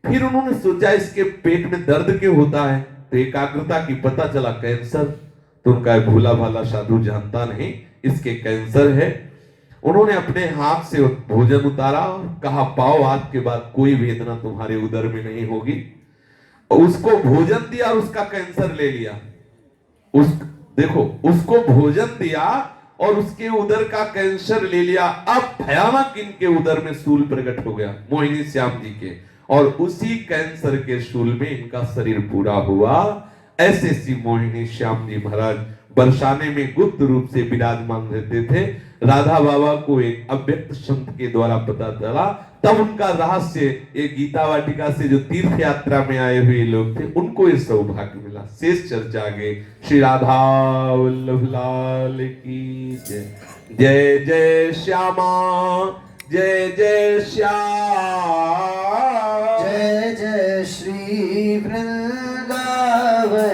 फिर उन्होंने सोचा इसके पेट में दर्द क्यों होता है, तो एकाग्रता की पता चला कैंसर। तो उनका भोला भाला साधु जानता नहीं इसके कैंसर है। उन्होंने अपने हाथ से भोजन उतारा और कहा पाओ, आज के बाद कोई वेदना तुम्हारे उदर में नहीं होगी। और उसको भोजन दिया और उसका कैंसर ले लिया। देखो, उसको भोजन दिया और उसके उदर का कैंसर ले लिया। अब भयानक इनके उदर में शूल प्रकट हो गया, मोहिनी श्याम जी के, और उसी कैंसर के शूल में इनका शरीर पूरा हुआ। ऐसे सी मोहिनी श्याम जी महाराज बरसाने में गुप्त रूप से विराजमान रहते थे। राधा बाबा को एक अव्यक्त संत के द्वारा पता चला, तब उनका रहस्य, ये गीता वाटिका से जो तीर्थ यात्रा में आए हुए लोग थे उनको ये सौभाग्य मिला। शेष चर्चा आगे। श्री राधा वल्लभ लाल की जय। जय जय श्यामा, जय जय श्याम, जय जय श्री वृंदावन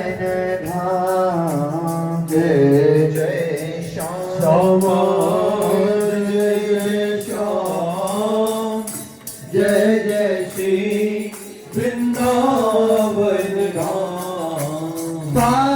धाम। जय जय श्यामा, जय जय श्याम, जय जय श्री वृंदावन धाम।